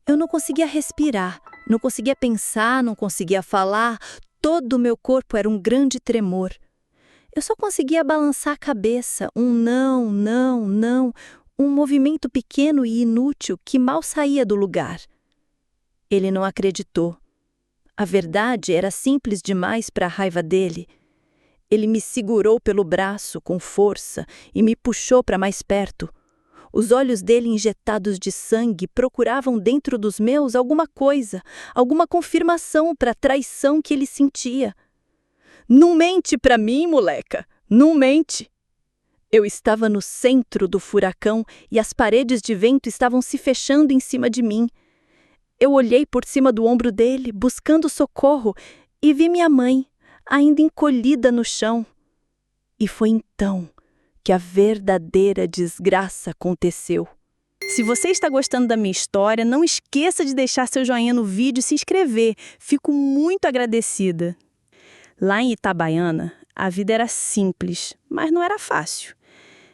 Eu não conseguia respirar, não conseguia pensar, não conseguia falar. Todo o meu corpo era um grande tremor. Eu só conseguia balançar a cabeça, um não, não, não, um movimento pequeno e inútil que mal saía do lugar. Ele não acreditou. A verdade era simples demais para a raiva dele. Ele me segurou pelo braço com força e me puxou para mais perto. Os olhos dele injetados de sangue procuravam dentro dos meus alguma coisa, alguma confirmação para a traição que ele sentia. Não mente para mim, moleca! Não mente! Eu estava no centro do furacão e as paredes de vento estavam se fechando em cima de mim. Eu olhei por cima do ombro dele, buscando socorro, e vi minha mãe, ainda encolhida no chão. E foi então que a verdadeira desgraça aconteceu. Se você está gostando da minha história, não esqueça de deixar seu joinha no vídeo e se inscrever. Fico muito agradecida. Lá em Itabaiana, a vida era simples, mas não era fácil.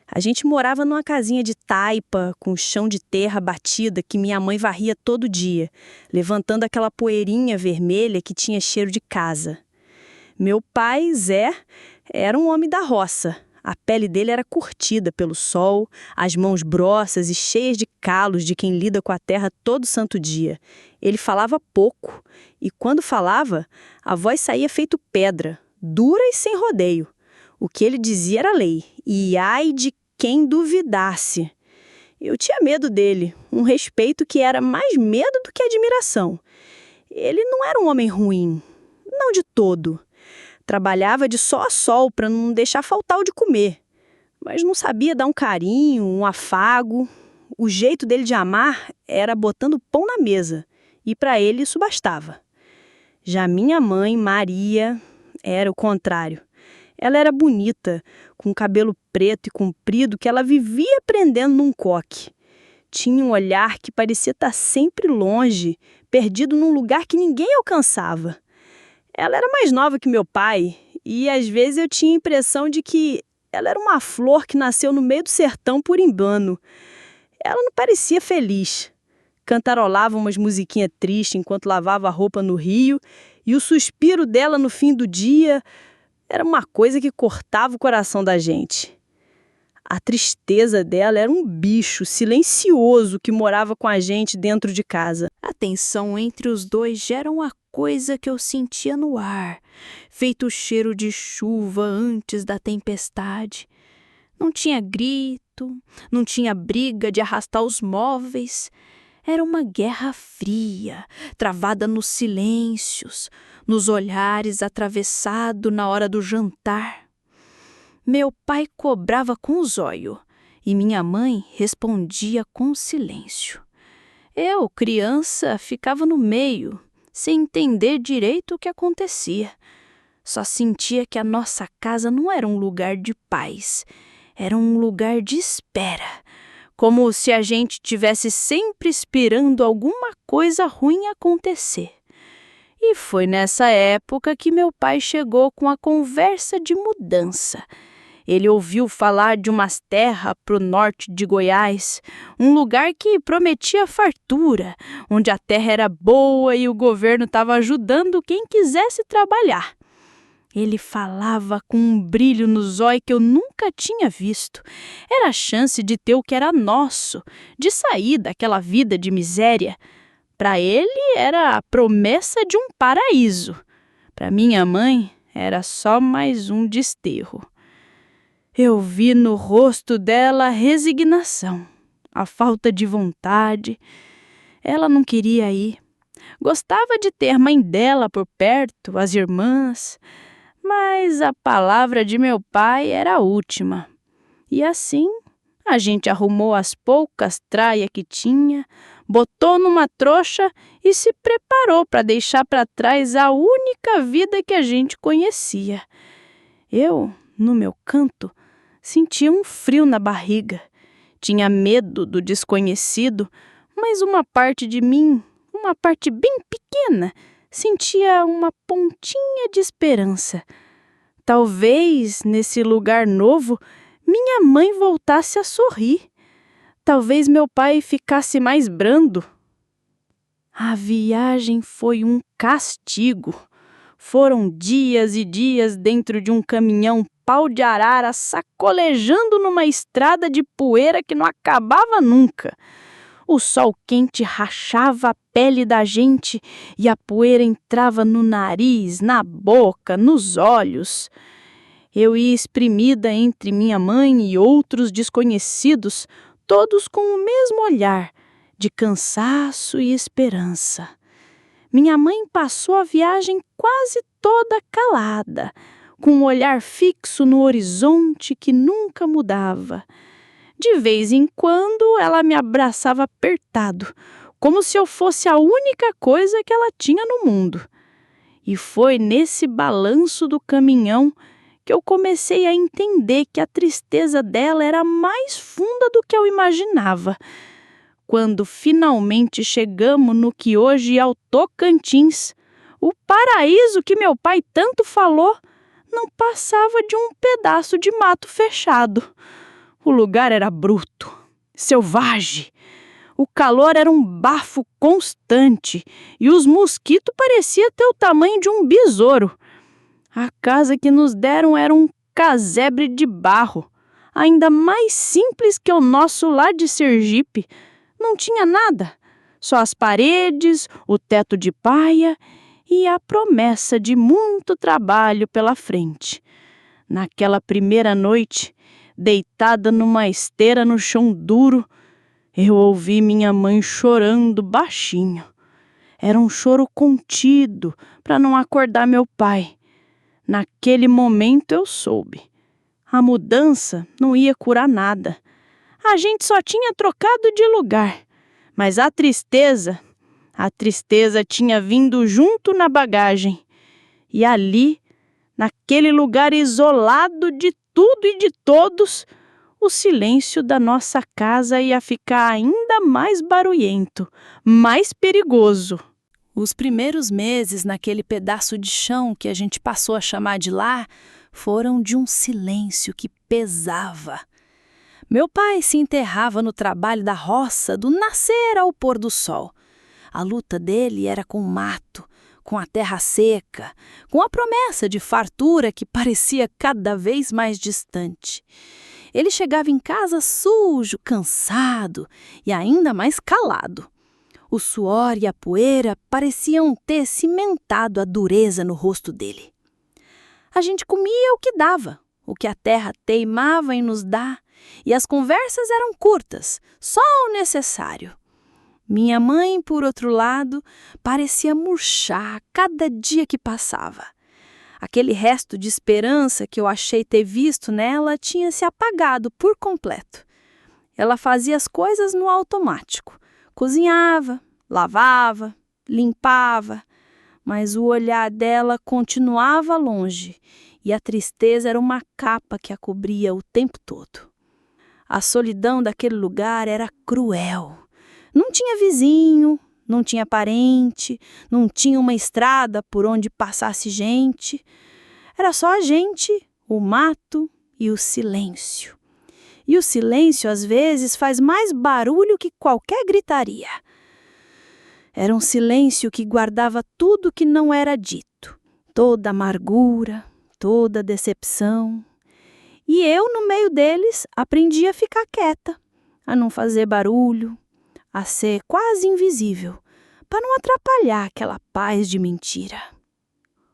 A gente morava numa casinha de taipa, com chão de terra batida que minha mãe varria todo dia, levantando aquela poeirinha vermelha que tinha cheiro de casa. Meu pai, Zé, era um homem da roça. A pele dele era curtida pelo sol, as mãos grossas e cheias de calos de quem lida com a terra todo santo dia. Ele falava pouco, e quando falava, a voz saía feito pedra, dura e sem rodeio. O que ele dizia era lei, e ai de quem duvidasse. Eu tinha medo dele, um respeito que era mais medo do que admiração. Ele não era um homem ruim, não de todo. Trabalhava de sol a sol para não deixar faltar o de comer. Mas não sabia dar um carinho, um afago. O jeito dele de amar era botando pão na mesa. E para ele isso bastava. Já minha mãe, Maria, era o contrário. Ela era bonita, com cabelo preto e comprido que ela vivia prendendo num coque. Tinha um olhar que parecia estar sempre longe, perdido num lugar que ninguém alcançava. Ela era mais nova que meu pai e às vezes eu tinha a impressão de que ela era uma flor que nasceu no meio do sertão por engano. Ela não parecia feliz. Cantarolava umas musiquinhas tristes enquanto lavava a roupa no rio e o suspiro dela no fim do dia era uma coisa que cortava o coração da gente. A tristeza dela era um bicho silencioso que morava com a gente dentro de casa. A tensão entre os dois gera uma coisa que eu sentia no ar, feito o cheiro de chuva antes da tempestade. Não tinha grito, não tinha briga de arrastar os móveis. Era uma guerra fria, travada nos silêncios, nos olhares atravessados na hora do jantar. Meu pai cobrava com o zóio e minha mãe respondia com silêncio. Eu, criança, ficava no meio, sem entender direito o que acontecia. Só sentia que a nossa casa não era um lugar de paz, era um lugar de espera, como se a gente tivesse sempre esperando alguma coisa ruim acontecer. E foi nessa época que meu pai chegou com a conversa de mudança. Ele ouviu falar de umas terras para o norte de Goiás, um lugar que prometia fartura, onde a terra era boa e o governo estava ajudando quem quisesse trabalhar. Ele falava com um brilho nos olhos que eu nunca tinha visto. Era a chance de ter o que era nosso, de sair daquela vida de miséria. Para ele era a promessa de um paraíso. Para minha mãe era só mais um desterro. Eu vi no rosto dela a resignação, a falta de vontade. Ela não queria ir. Gostava de ter a mãe dela por perto, as irmãs, mas a palavra de meu pai era a última. E assim, a gente arrumou as poucas traias que tinha, botou numa trouxa e se preparou para deixar para trás a única vida que a gente conhecia. Eu, no meu canto, sentia um frio na barriga. Tinha medo do desconhecido, mas uma parte de mim, uma parte bem pequena, sentia uma pontinha de esperança. Talvez, nesse lugar novo, minha mãe voltasse a sorrir. Talvez meu pai ficasse mais brando. A viagem foi um castigo. Foram dias e dias dentro de um caminhão pau de arara sacolejando numa estrada de poeira que não acabava nunca. O sol quente rachava a pele da gente e a poeira entrava no nariz, na boca, nos olhos. Eu ia espremida entre minha mãe e outros desconhecidos, todos com o mesmo olhar, de cansaço e esperança. Minha mãe passou a viagem quase toda calada, com um olhar fixo no horizonte que nunca mudava. De vez em quando, ela me abraçava apertado, como se eu fosse a única coisa que ela tinha no mundo. E foi nesse balanço do caminhão que eu comecei a entender que a tristeza dela era mais funda do que eu imaginava. Quando finalmente chegamos no que hoje é o Tocantins, o paraíso que meu pai tanto falou não passava de um pedaço de mato fechado. O lugar era bruto, selvagem. O calor era um bafo constante e os mosquitos pareciam ter o tamanho de um besouro. A casa que nos deram era um casebre de barro, ainda mais simples que o nosso lá de Sergipe. Não tinha nada, só as paredes, o teto de paia e a promessa de muito trabalho pela frente. Naquela primeira noite, deitada numa esteira no chão duro, eu ouvi minha mãe chorando baixinho. Era um choro contido para não acordar meu pai. Naquele momento eu soube. A mudança não ia curar nada. A gente só tinha trocado de lugar. Mas a tristeza tinha vindo junto na bagagem. E ali, naquele lugar isolado de tudo e de todos, o silêncio da nossa casa ia ficar ainda mais barulhento, mais perigoso. Os primeiros meses naquele pedaço de chão que a gente passou a chamar de lar foram de um silêncio que pesava. Meu pai se enterrava no trabalho da roça do nascer ao pôr do sol. A luta dele era com o mato, com a terra seca, com a promessa de fartura que parecia cada vez mais distante. Ele chegava em casa sujo, cansado e ainda mais calado. O suor e a poeira pareciam ter cimentado a dureza no rosto dele. A gente comia o que dava, o que a terra teimava em nos dar, e as conversas eram curtas, só o necessário. Minha mãe, por outro lado, parecia murchar a cada dia que passava. Aquele resto de esperança que eu achei ter visto nela tinha se apagado por completo. Ela fazia as coisas no automático. Cozinhava, lavava, limpava, mas o olhar dela continuava longe e a tristeza era uma capa que a cobria o tempo todo. A solidão daquele lugar era cruel. Não tinha vizinho, não tinha parente, não tinha uma estrada por onde passasse gente. Era só a gente, o mato e o silêncio. E o silêncio, às vezes, faz mais barulho que qualquer gritaria. Era um silêncio que guardava tudo que não era dito, toda amargura, toda decepção. E eu, no meio deles, aprendi a ficar quieta, a não fazer barulho, a ser quase invisível, para não atrapalhar aquela paz de mentira.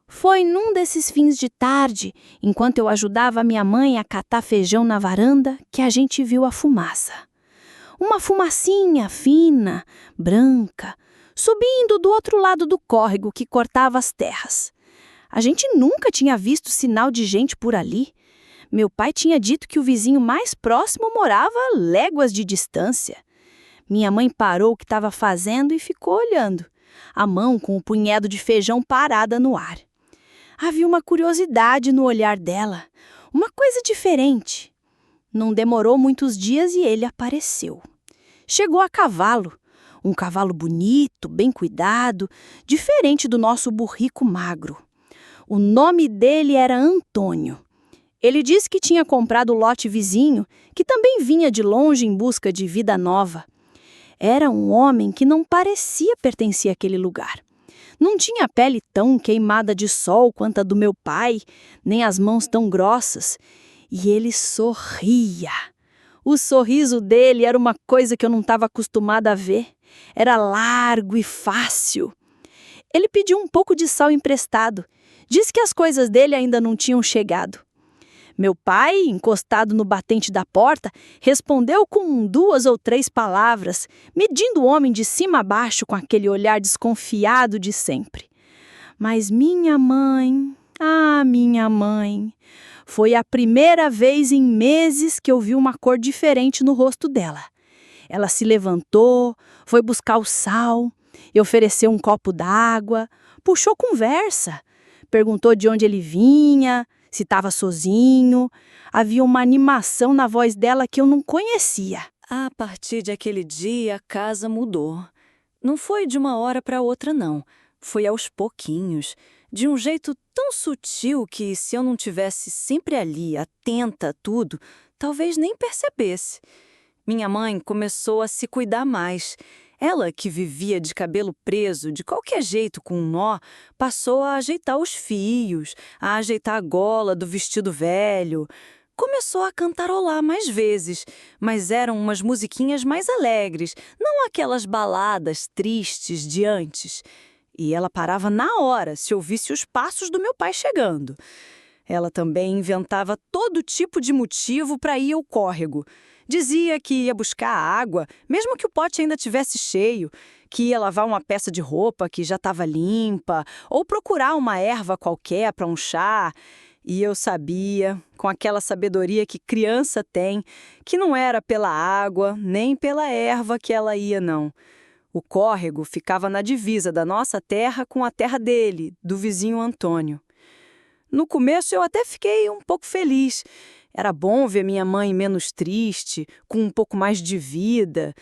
Foi num desses fins de tarde, enquanto eu ajudava a minha mãe a catar feijão na varanda, que a gente viu a fumaça. Uma fumacinha fina, branca, subindo do outro lado do córrego que cortava as terras. A gente nunca tinha visto sinal de gente por ali. Meu pai tinha dito que o vizinho mais próximo morava a léguas de distância. Minha mãe parou o que estava fazendo e ficou olhando, a mão com o punhado de feijão parada no ar. Havia uma curiosidade no olhar dela, uma coisa diferente. Não demorou muitos dias e ele apareceu. Chegou a cavalo, um cavalo bonito, bem cuidado, diferente do nosso burrico magro. O nome dele era Antônio. Ele disse que tinha comprado o lote vizinho, que também vinha de longe em busca de vida nova. Era um homem que não parecia pertencer àquele lugar. Não tinha a pele tão queimada de sol quanto a do meu pai, nem as mãos tão grossas. E ele sorria. O sorriso dele era uma coisa que eu não estava acostumada a ver. Era largo e fácil. Ele pediu um pouco de sal emprestado. Disse que as coisas dele ainda não tinham chegado. Meu pai, encostado no batente da porta, respondeu com 2 ou 3 palavras, medindo o homem de cima a baixo com aquele olhar desconfiado de sempre. Mas minha mãe, minha mãe, foi a primeira vez em meses que eu vi uma cor diferente no rosto dela. Ela se levantou, foi buscar o sal e ofereceu um copo d'água, puxou conversa, perguntou de onde ele vinha, se estava sozinho. Havia uma animação na voz dela que eu não conhecia. A partir de aquele dia, a casa mudou. Não foi de uma hora para outra, não. Foi aos pouquinhos, de um jeito tão sutil que, se eu não tivesse sempre ali, atenta a tudo, talvez nem percebesse. Minha mãe começou a se cuidar mais. Ela, que vivia de cabelo preso, de qualquer jeito com um nó, passou a ajeitar os fios, a ajeitar a gola do vestido velho. Começou a cantarolar mais vezes, mas eram umas musiquinhas mais alegres, não aquelas baladas tristes de antes. E ela parava na hora se ouvisse os passos do meu pai chegando. Ela também inventava todo tipo de motivo para ir ao córrego. Dizia que ia buscar água, mesmo que o pote ainda estivesse cheio, que ia lavar uma peça de roupa que já estava limpa, ou procurar uma erva qualquer para um chá. E eu sabia, com aquela sabedoria que criança tem, que não era pela água, nem pela erva que ela ia, não. O córrego ficava na divisa da nossa terra com a terra dele, do vizinho Antônio. No começo eu até fiquei um pouco feliz. Era bom ver minha mãe menos triste, com um pouco mais de vida.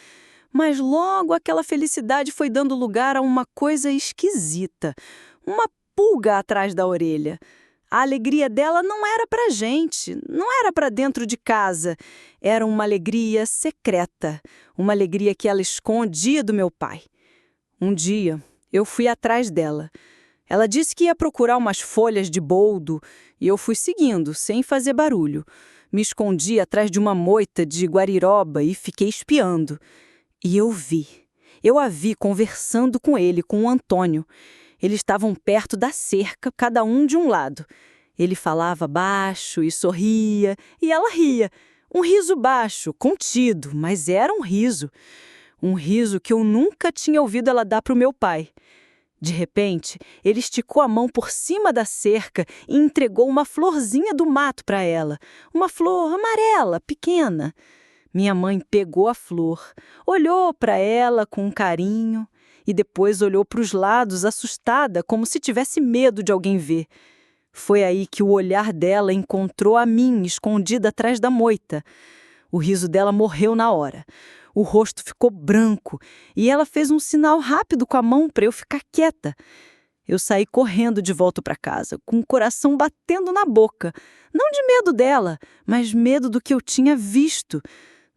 Mas logo aquela felicidade foi dando lugar a uma coisa esquisita, uma pulga atrás da orelha. A alegria dela não era pra gente, não era pra dentro de casa. Era uma alegria secreta, uma alegria que ela escondia do meu pai. Um dia, eu fui atrás dela. Ela disse que ia procurar umas folhas de boldo e eu fui seguindo, sem fazer barulho. Me escondi atrás de uma moita de guariroba e fiquei espiando. E eu a vi conversando com ele, com o Antônio. Eles estavam perto da cerca, cada um de um lado. Ele falava baixo e sorria, e ela ria. Um riso baixo, contido, mas era um riso. Um riso que eu nunca tinha ouvido ela dar para o meu pai. De repente, ele esticou a mão por cima da cerca e entregou uma florzinha do mato para ela. Uma flor amarela, pequena. Minha mãe pegou a flor, olhou para ela com carinho e depois olhou para os lados assustada, como se tivesse medo de alguém ver. Foi aí que o olhar dela encontrou a mim, escondida atrás da moita. O riso dela morreu na hora. O rosto ficou branco e ela fez um sinal rápido com a mão para eu ficar quieta. Eu saí correndo de volta para casa, com o coração batendo na boca. Não de medo dela, mas medo do que eu tinha visto.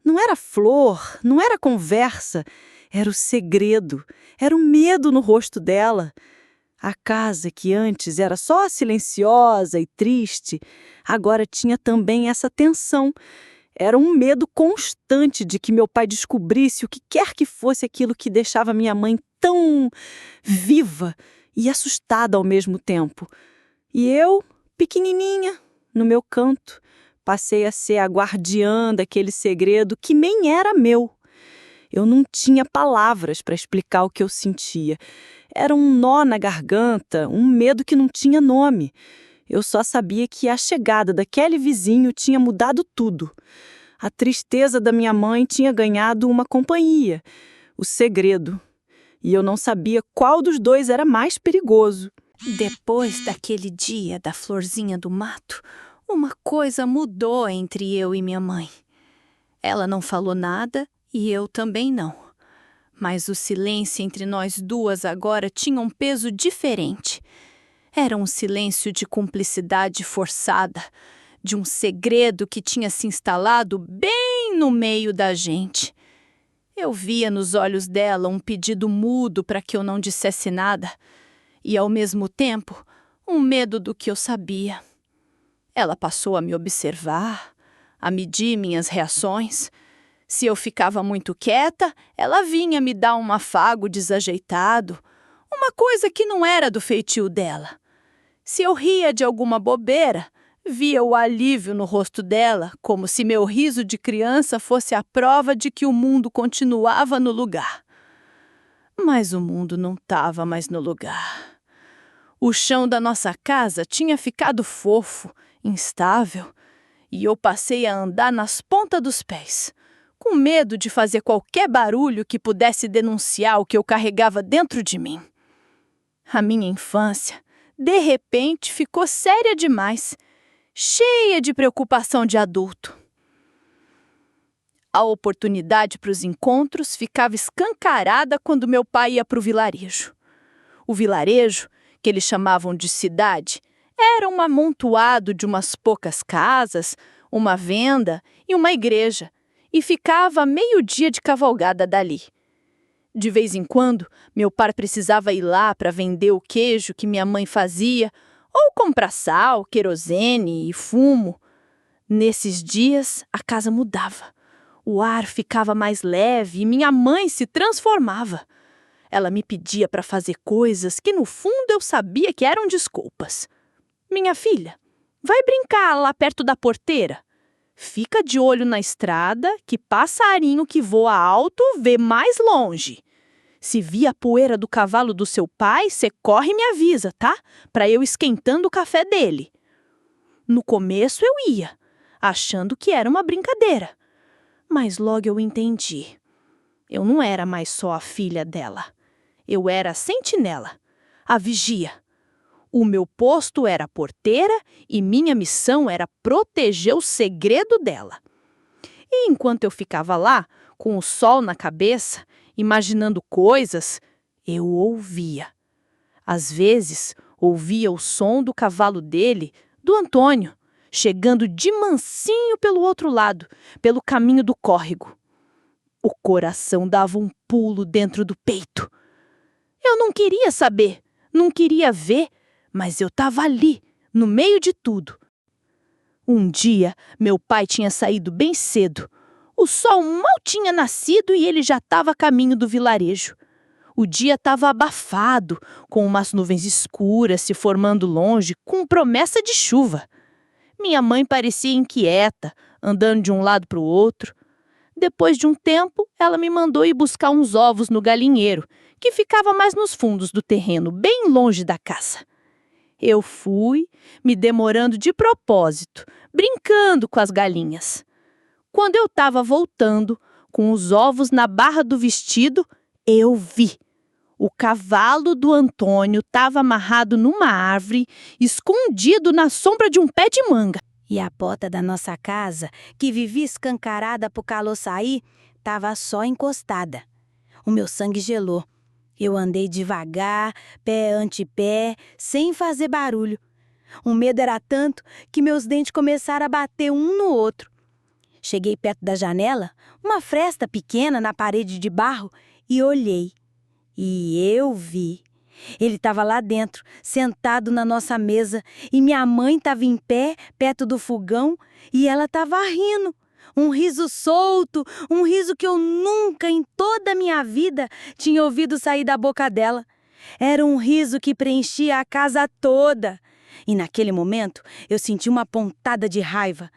Não era flor, não era conversa, era o segredo, era o medo no rosto dela. A casa, que antes era só silenciosa e triste, agora tinha também essa tensão. Era um medo constante de que meu pai descobrisse o que quer que fosse aquilo que deixava minha mãe tão viva e assustada ao mesmo tempo. E eu, pequenininha, no meu canto, passei a ser a guardiã daquele segredo que nem era meu. Eu não tinha palavras para explicar o que eu sentia. Era um nó na garganta, um medo que não tinha nome. Eu só sabia que a chegada daquele vizinho tinha mudado tudo. A tristeza da minha mãe tinha ganhado uma companhia, o segredo. E eu não sabia qual dos dois era mais perigoso. Depois daquele dia da florzinha do mato, uma coisa mudou entre eu e minha mãe. Ela não falou nada e eu também não. Mas o silêncio entre nós duas agora tinha um peso diferente. Era um silêncio de cumplicidade forçada, de um segredo que tinha se instalado bem no meio da gente. Eu via nos olhos dela um pedido mudo para que eu não dissesse nada e, ao mesmo tempo, um medo do que eu sabia. Ela passou a me observar, a medir minhas reações. Se eu ficava muito quieta, ela vinha me dar um afago desajeitado, uma coisa que não era do feitio dela. Se eu ria de alguma bobeira, via o alívio no rosto dela, como se meu riso de criança fosse a prova de que o mundo continuava no lugar. Mas o mundo não estava mais no lugar. O chão da nossa casa tinha ficado fofo, instável, e eu passei a andar nas pontas dos pés, com medo de fazer qualquer barulho que pudesse denunciar o que eu carregava dentro de mim. A minha infância, de repente, ficou séria demais, cheia de preocupação de adulto. A oportunidade para os encontros ficava escancarada quando meu pai ia para o vilarejo. O vilarejo, que eles chamavam de cidade, era um amontoado de umas poucas casas, uma venda e uma igreja, e ficava a meio-dia de cavalgada dali. De vez em quando, meu pai precisava ir lá para vender o queijo que minha mãe fazia, ou comprar sal, querosene e fumo. Nesses dias, a casa mudava. O ar ficava mais leve e minha mãe se transformava. Ela me pedia para fazer coisas que, no fundo, eu sabia que eram desculpas. Minha filha, vai brincar lá perto da porteira? Fica de olho na estrada, que passarinho que voa alto vê mais longe. Se vir a poeira do cavalo do seu pai, você corre e me avisa, tá? Para eu esquentando o café dele. No começo eu ia, achando que era uma brincadeira. Mas logo eu entendi. Eu não era mais só a filha dela. Eu era a sentinela, a vigia. O meu posto era a porteira e minha missão era proteger o segredo dela. E enquanto eu ficava lá, com o sol na cabeça, imaginando coisas, eu ouvia. Às vezes, ouvia o som do cavalo dele, do Antônio, chegando de mansinho pelo outro lado, pelo caminho do córrego. O coração dava um pulo dentro do peito. Eu não queria saber, não queria ver, mas eu estava ali, no meio de tudo. Um dia, meu pai tinha saído bem cedo. O sol mal tinha nascido e ele já estava a caminho do vilarejo. O dia estava abafado, com umas nuvens escuras se formando longe, com promessa de chuva. Minha mãe parecia inquieta, andando de um lado para o outro. Depois de um tempo, ela me mandou ir buscar uns ovos no galinheiro, que ficava mais nos fundos do terreno, bem longe da casa. Eu fui, me demorando de propósito, brincando com as galinhas. Quando eu estava voltando, com os ovos na barra do vestido, eu vi. O cavalo do Antônio estava amarrado numa árvore, escondido na sombra de um pé de manga. E a porta da nossa casa, que vivia escancarada para o calor sair, estava só encostada. O meu sangue gelou. Eu andei devagar, pé ante pé, sem fazer barulho. O medo era tanto que meus dentes começaram a bater um no outro. Cheguei perto da janela, uma fresta pequena na parede de barro, e olhei. E eu vi. Ele estava lá dentro, sentado na nossa mesa, e minha mãe estava em pé, perto do fogão, e ela estava rindo. Um riso solto, um riso que eu nunca em toda a minha vida tinha ouvido sair da boca dela. Era um riso que preenchia a casa toda. E naquele momento eu senti uma pontada de raiva.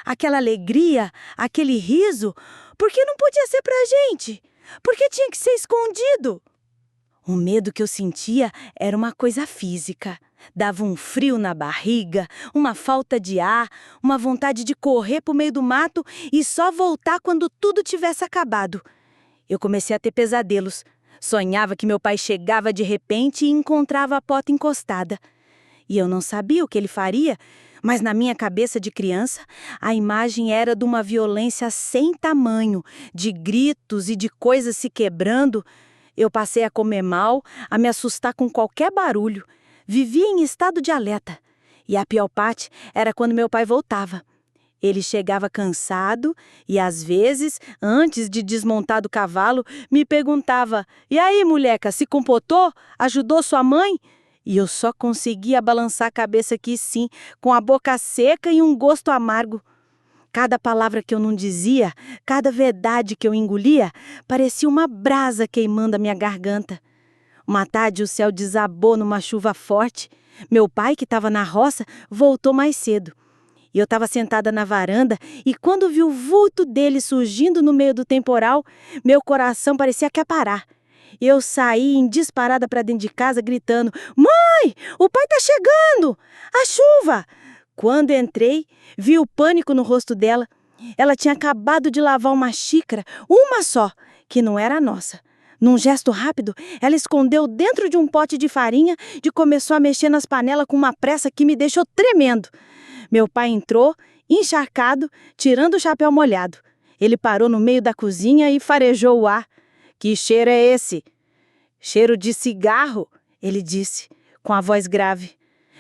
Aquela alegria, aquele riso, por que não podia ser pra gente? Por que tinha que ser escondido? O medo que eu sentia era uma coisa física. Dava um frio na barriga, uma falta de ar, uma vontade de correr pro meio do mato e só voltar quando tudo tivesse acabado. Eu comecei a ter pesadelos. Sonhava que meu pai chegava de repente e encontrava a porta encostada. E eu não sabia o que ele faria, mas na minha cabeça de criança, a imagem era de uma violência sem tamanho, de gritos e de coisas se quebrando. Eu passei a comer mal, a me assustar com qualquer barulho. Vivia em estado de alerta. E a pior parte era quando meu pai voltava. Ele chegava cansado e, às vezes, antes de desmontar do cavalo, me perguntava: "E aí, moleca, se comportou? Ajudou sua mãe?" E eu só conseguia balançar a cabeça que sim, com a boca seca e um gosto amargo. Cada palavra que eu não dizia, cada verdade que eu engolia, parecia uma brasa queimando a minha garganta. Uma tarde o céu desabou numa chuva forte. Meu pai, que estava na roça, voltou mais cedo. E eu estava sentada na varanda e quando vi o vulto dele surgindo no meio do temporal, meu coração parecia que ia parar. Eu saí em disparada para dentro de casa gritando: "Mãe, o pai está chegando! A chuva!" Quando entrei, vi o pânico no rosto dela. Ela tinha acabado de lavar uma xícara, uma só, que não era a nossa. Num gesto rápido, ela escondeu dentro de um pote de farinha e começou a mexer nas panelas com uma pressa que me deixou tremendo. Meu pai entrou, encharcado, tirando o chapéu molhado. Ele parou no meio da cozinha e farejou o ar. "Que cheiro é esse?" "Cheiro de cigarro", ele disse, com a voz grave.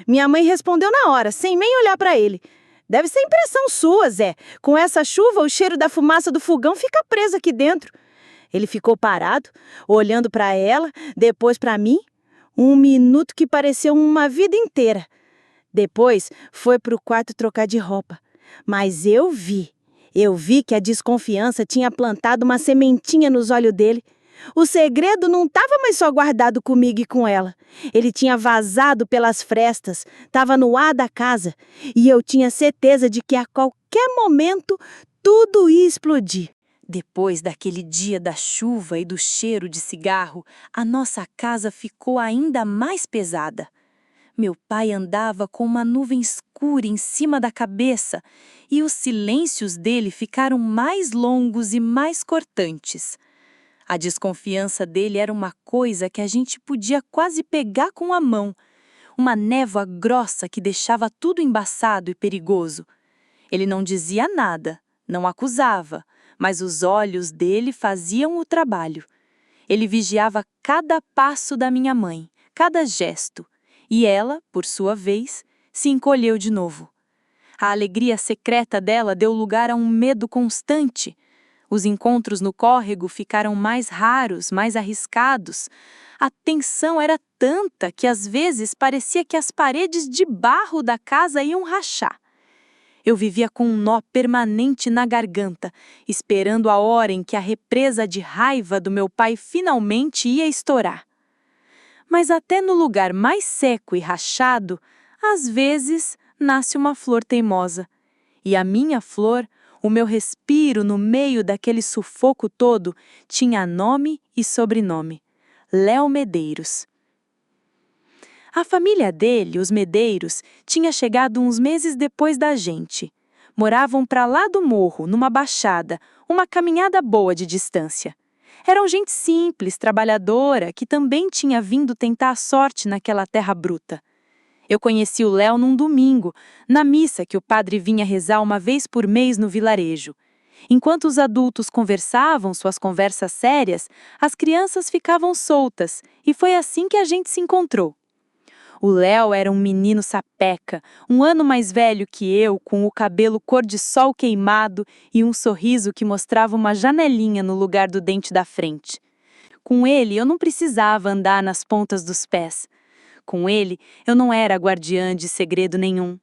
Minha mãe respondeu na hora, sem nem olhar para ele. "Deve ser impressão sua, Zé. Com essa chuva, o cheiro da fumaça do fogão fica preso aqui dentro." Ele ficou parado, olhando para ela, depois para mim. Um minuto que pareceu uma vida inteira. Depois foi para o quarto trocar de roupa. Mas eu vi que a desconfiança tinha plantado uma sementinha nos olhos dele. O segredo não estava mais só guardado comigo e com ela. Ele tinha vazado pelas frestas, estava no ar da casa. E eu tinha certeza de que a qualquer momento tudo ia explodir. Depois daquele dia da chuva e do cheiro de cigarro, a nossa casa ficou ainda mais pesada. Meu pai andava com uma nuvem escura em cima da cabeça e os silêncios dele ficaram mais longos e mais cortantes. A desconfiança dele era uma coisa que a gente podia quase pegar com a mão, uma névoa grossa que deixava tudo embaçado e perigoso. Ele não dizia nada, não acusava, mas os olhos dele faziam o trabalho. Ele vigiava cada passo da minha mãe, cada gesto, e ela, por sua vez, se encolheu de novo. A alegria secreta dela deu lugar a um medo constante. Os encontros no córrego ficaram mais raros, mais arriscados. A tensão era tanta que às vezes parecia que as paredes de barro da casa iam rachar. Eu vivia com um nó permanente na garganta, esperando a hora em que a represa de raiva do meu pai finalmente ia estourar. Mas até no lugar mais seco e rachado, às vezes nasce uma flor teimosa. E a minha flor, o meu respiro no meio daquele sufoco todo, tinha nome e sobrenome: Léo Medeiros. A família dele, os Medeiros, tinha chegado uns meses depois da gente. Moravam para lá do morro, numa baixada, uma caminhada boa de distância. Eram gente simples, trabalhadora, que também tinha vindo tentar a sorte naquela terra bruta. Eu conheci o Léo num domingo, na missa que o padre vinha rezar uma vez por mês no vilarejo. Enquanto os adultos conversavam suas conversas sérias, as crianças ficavam soltas, e foi assim que a gente se encontrou. O Léo era um menino sapeca, um ano mais velho que eu, com o cabelo cor de sol queimado e um sorriso que mostrava uma janelinha no lugar do dente da frente. Com ele, eu não precisava andar nas pontas dos pés. Com ele, eu não era guardiã de segredo nenhum.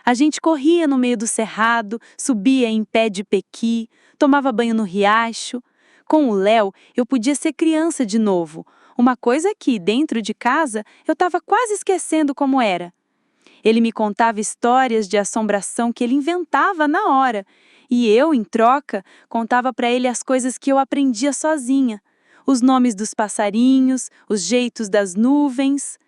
A gente corria no meio do cerrado, subia em pé de pequi, tomava banho no riacho. Com o Léo, eu podia ser criança de novo, uma coisa que, dentro de casa, eu estava quase esquecendo como era. Ele me contava histórias de assombração que ele inventava na hora, e eu, em troca, contava para ele as coisas que eu aprendia sozinha, os nomes dos passarinhos, os jeitos das nuvens.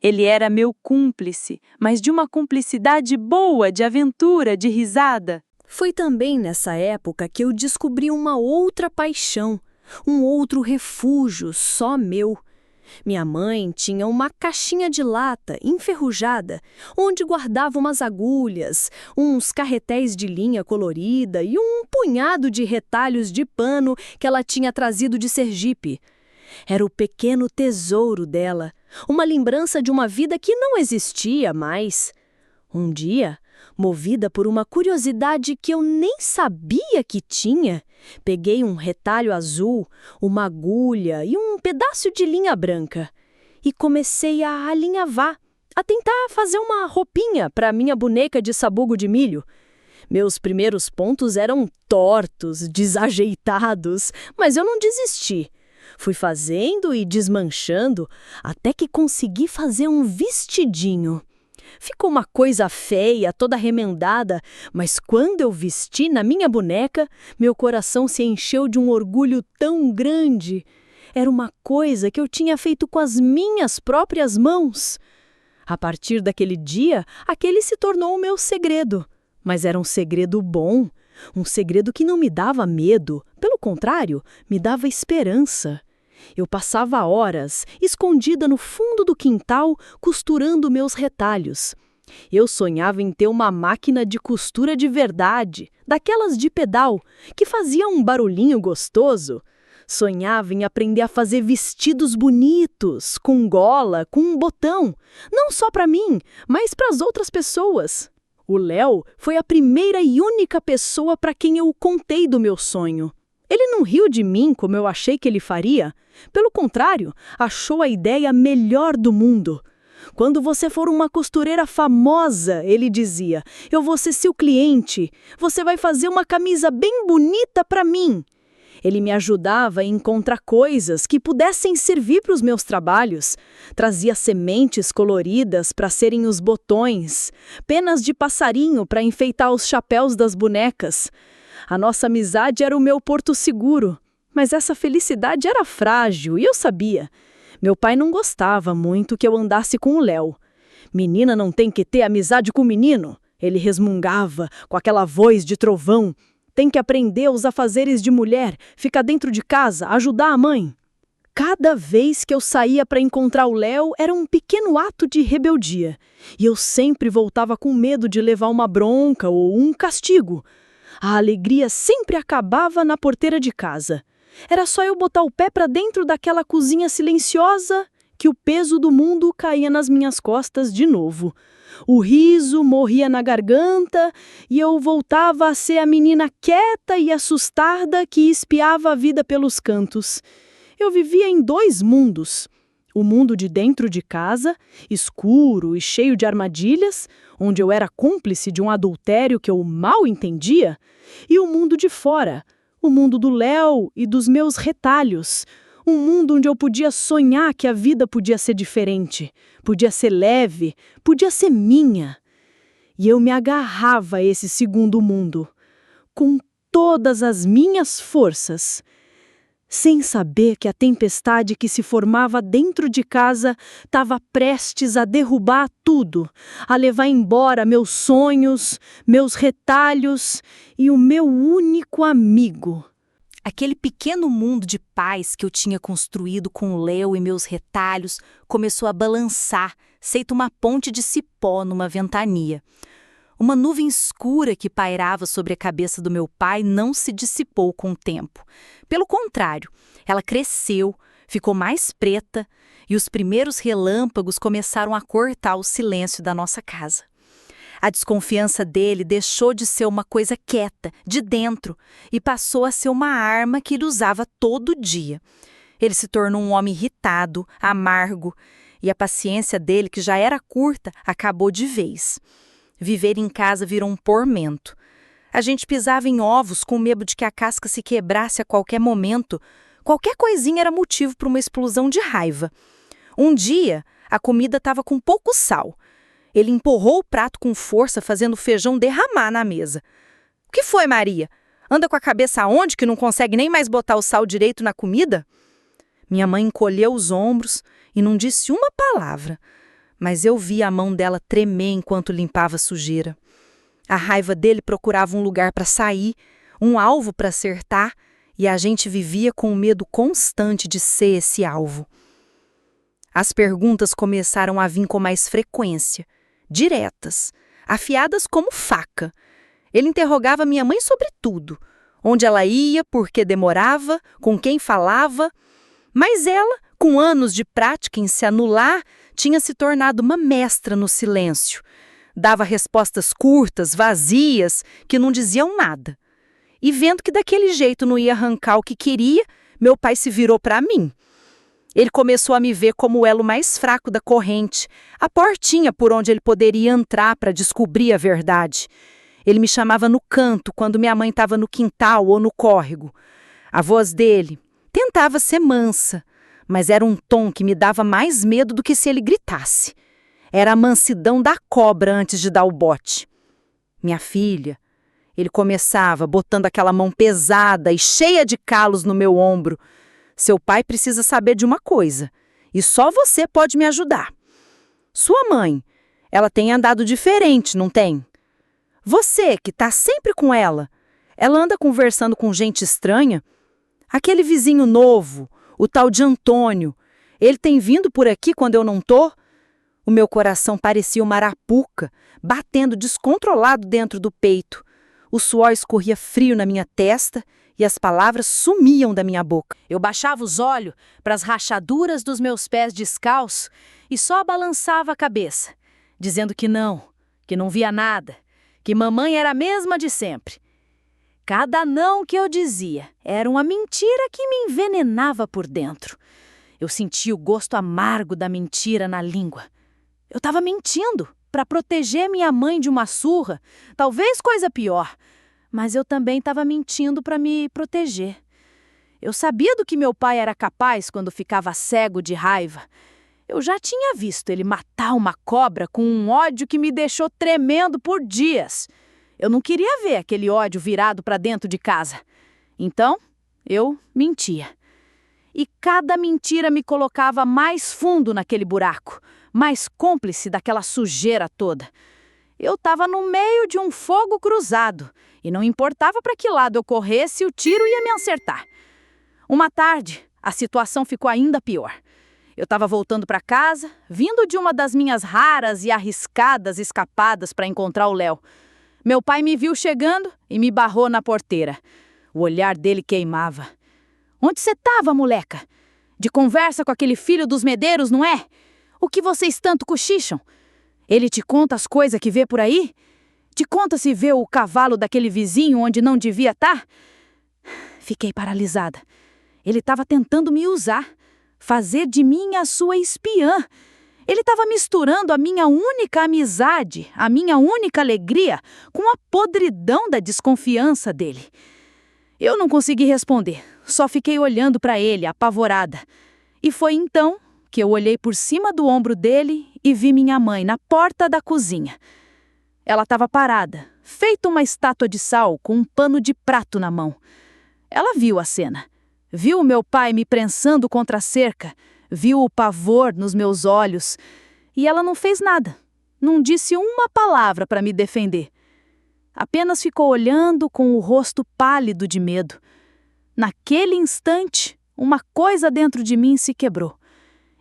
Ele era meu cúmplice, mas de uma cumplicidade boa, de aventura, de risada. Foi também nessa época que eu descobri uma outra paixão, um outro refúgio só meu. Minha mãe tinha uma caixinha de lata enferrujada, onde guardava umas agulhas, uns carretéis de linha colorida e um punhado de retalhos de pano que ela tinha trazido de Sergipe. Era o pequeno tesouro dela, uma lembrança de uma vida que não existia mais. Um dia, Movida por uma curiosidade que eu nem sabia que tinha, peguei um retalho azul, uma agulha e um pedaço de linha branca e comecei a alinhavar, a tentar fazer uma roupinha para minha boneca de sabugo de milho. Meus primeiros pontos eram tortos, desajeitados, mas eu não desisti. Fui fazendo e desmanchando até que consegui fazer um vestidinho. Ficou uma coisa feia, toda remendada, mas quando eu vesti na minha boneca, meu coração se encheu de um orgulho tão grande. Era uma coisa que eu tinha feito com as minhas próprias mãos. A partir daquele dia, aquele se tornou o meu segredo. Mas era um segredo bom, um segredo que não me dava medo, pelo contrário, me dava esperança. Eu passava horas, escondida no fundo do quintal, costurando meus retalhos. Eu sonhava em ter uma máquina de costura de verdade, daquelas de pedal, que fazia um barulhinho gostoso. Sonhava em aprender a fazer vestidos bonitos, com gola, com um botão, não só para mim, mas para as outras pessoas. O Léo foi a primeira e única pessoa para quem eu contei do meu sonho. Ele não riu de mim como eu achei que ele faria. Pelo contrário, achou a ideia melhor do mundo. Quando você for uma costureira famosa, ele dizia, eu vou ser seu cliente. Você vai fazer uma camisa bem bonita para mim. Ele me ajudava a encontrar coisas que pudessem servir para os meus trabalhos. Trazia sementes coloridas para serem os botões, penas de passarinho para enfeitar os chapéus das bonecas. A nossa amizade era o meu porto seguro, mas essa felicidade era frágil e eu sabia. Meu pai não gostava muito que eu andasse com o Léo. Menina não tem que ter amizade com menino, ele resmungava com aquela voz de trovão. Tem que aprender os afazeres de mulher, ficar dentro de casa, ajudar a mãe. Cada vez que eu saía para encontrar o Léo era um pequeno ato de rebeldia. E eu sempre voltava com medo de levar uma bronca ou um castigo. A alegria sempre acabava na porteira de casa. Era só eu botar o pé para dentro daquela cozinha silenciosa que o peso do mundo caía nas minhas costas de novo. O riso morria na garganta e eu voltava a ser a menina quieta e assustada que espiava a vida pelos cantos. Eu vivia em dois mundos. O mundo de dentro de casa, escuro e cheio de armadilhas, onde eu era cúmplice de um adultério que eu mal entendia, e o mundo de fora, o mundo do Léo e dos meus retalhos, um mundo onde eu podia sonhar que a vida podia ser diferente, podia ser leve, podia ser minha. E eu me agarrava a esse segundo mundo, com todas as minhas forças, sem saber que a tempestade que se formava dentro de casa estava prestes a derrubar tudo, a levar embora meus sonhos, meus retalhos e o meu único amigo. Aquele pequeno mundo de paz que eu tinha construído com o Léo e meus retalhos começou a balançar, feito uma ponte de cipó numa ventania. Uma nuvem escura que pairava sobre a cabeça do meu pai não se dissipou com o tempo. Pelo contrário, ela cresceu, ficou mais preta e os primeiros relâmpagos começaram a cortar o silêncio da nossa casa. A desconfiança dele deixou de ser uma coisa quieta, de dentro, e passou a ser uma arma que ele usava todo dia. Ele se tornou um homem irritado, amargo, e a paciência dele, que já era curta, acabou de vez. Viver em casa virou um tormento. A gente pisava em ovos com medo de que a casca se quebrasse a qualquer momento. Qualquer coisinha era motivo para uma explosão de raiva. Um dia, a comida estava com pouco sal. Ele empurrou o prato com força, fazendo o feijão derramar na mesa. — O que foi, Maria? Anda com a cabeça aonde que não consegue nem mais botar o sal direito na comida? Minha mãe encolheu os ombros e não disse uma palavra, mas eu vi a mão dela tremer enquanto limpava a sujeira. A raiva dele procurava um lugar para sair, um alvo para acertar, e a gente vivia com o medo constante de ser esse alvo. As perguntas começaram a vir com mais frequência, diretas, afiadas como faca. Ele interrogava minha mãe sobre tudo, onde ela ia, por que demorava, com quem falava, mas ela, com anos de prática em se anular, tinha se tornado uma mestra no silêncio. Dava respostas curtas, vazias, que não diziam nada. E vendo que daquele jeito não ia arrancar o que queria, meu pai se virou para mim. Ele começou a me ver como o elo mais fraco da corrente, a portinha por onde ele poderia entrar para descobrir a verdade. Ele me chamava no canto quando minha mãe estava no quintal ou no córrego. A voz dele tentava ser mansa, mas era um tom que me dava mais medo do que se ele gritasse. Era a mansidão da cobra antes de dar o bote. Minha filha, ele começava botando aquela mão pesada e cheia de calos no meu ombro. Seu pai precisa saber de uma coisa, e só você pode me ajudar. Sua mãe, ela tem andado diferente, não tem? Você, que está sempre com ela anda conversando com gente estranha? Aquele vizinho novo, o tal de Antônio, ele tem vindo por aqui quando eu não tô? O meu coração parecia uma arapuca, batendo descontrolado dentro do peito. O suor escorria frio na minha testa e as palavras sumiam da minha boca. Eu baixava os olhos para as rachaduras dos meus pés descalços e só balançava a cabeça, dizendo que não via nada, que mamãe era a mesma de sempre. Cada não que eu dizia era uma mentira que me envenenava por dentro. Eu sentia o gosto amargo da mentira na língua. Eu estava mentindo para proteger minha mãe de uma surra, talvez coisa pior, mas eu também estava mentindo para me proteger. Eu sabia do que meu pai era capaz quando ficava cego de raiva. Eu já tinha visto ele matar uma cobra com um ódio que me deixou tremendo por dias. Eu não queria ver aquele ódio virado para dentro de casa. Então, eu mentia. E cada mentira me colocava mais fundo naquele buraco, mais cúmplice daquela sujeira toda. Eu estava no meio de um fogo cruzado e não importava para que lado eu corresse, o tiro ia me acertar. Uma tarde, a situação ficou ainda pior. Eu estava voltando para casa, vindo de uma das minhas raras e arriscadas escapadas para encontrar o Léo. Meu pai me viu chegando e me barrou na porteira. O olhar dele queimava. Onde você estava, moleca? De conversa com aquele filho dos Medeiros, não é? O que vocês tanto cochicham? Ele te conta as coisas que vê por aí? Te conta se vê o cavalo daquele vizinho onde não devia estar? Fiquei paralisada. Ele estava tentando me usar, fazer de mim a sua espiã. Ele estava misturando a minha única amizade, a minha única alegria, com a podridão da desconfiança dele. Eu não consegui responder, só fiquei olhando para ele, apavorada. E foi então que eu olhei por cima do ombro dele e vi minha mãe na porta da cozinha. Ela estava parada, feita uma estátua de sal, com um pano de prato na mão. Ela viu a cena. Viu o meu pai me prensando contra a cerca, viu o pavor nos meus olhos. E ela não fez nada, não disse uma palavra para me defender. Apenas ficou olhando com o rosto pálido de medo. Naquele instante, uma coisa dentro de mim se quebrou.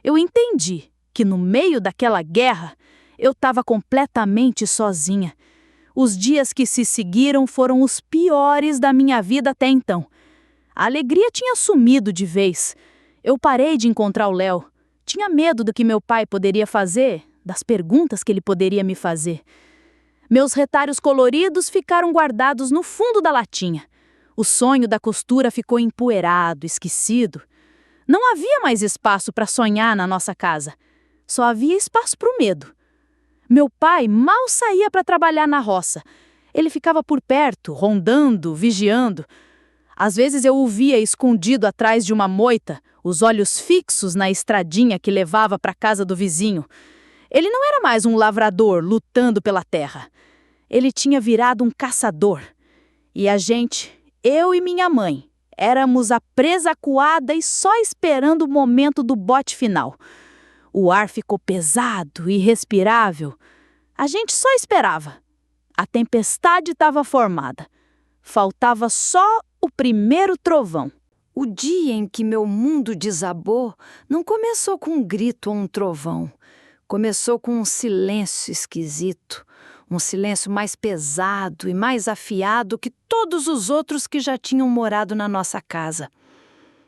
Eu entendi que no meio daquela guerra, eu estava completamente sozinha. Os dias que se seguiram foram os piores da minha vida até então. A alegria tinha sumido de vez. Eu parei de encontrar o Léo. Tinha medo do que meu pai poderia fazer, das perguntas que ele poderia me fazer. Meus retalhos coloridos ficaram guardados no fundo da latinha. O sonho da costura ficou empoeirado, esquecido. Não havia mais espaço para sonhar na nossa casa. Só havia espaço para o medo. Meu pai mal saía para trabalhar na roça. Ele ficava por perto, rondando, vigiando. Às vezes eu o via escondido atrás de uma moita, os olhos fixos na estradinha que levava para a casa do vizinho. Ele não era mais um lavrador lutando pela terra. Ele tinha virado um caçador. E a gente, eu e minha mãe, éramos a presa acuada e só esperando o momento do bote final. O ar ficou pesado e irrespirável. A gente só esperava. A tempestade estava formada. Faltava só o primeiro trovão. O dia em que meu mundo desabou não começou com um grito ou um trovão. Começou com um silêncio esquisito. Um silêncio mais pesado e mais afiado que todos os outros que já tinham morado na nossa casa.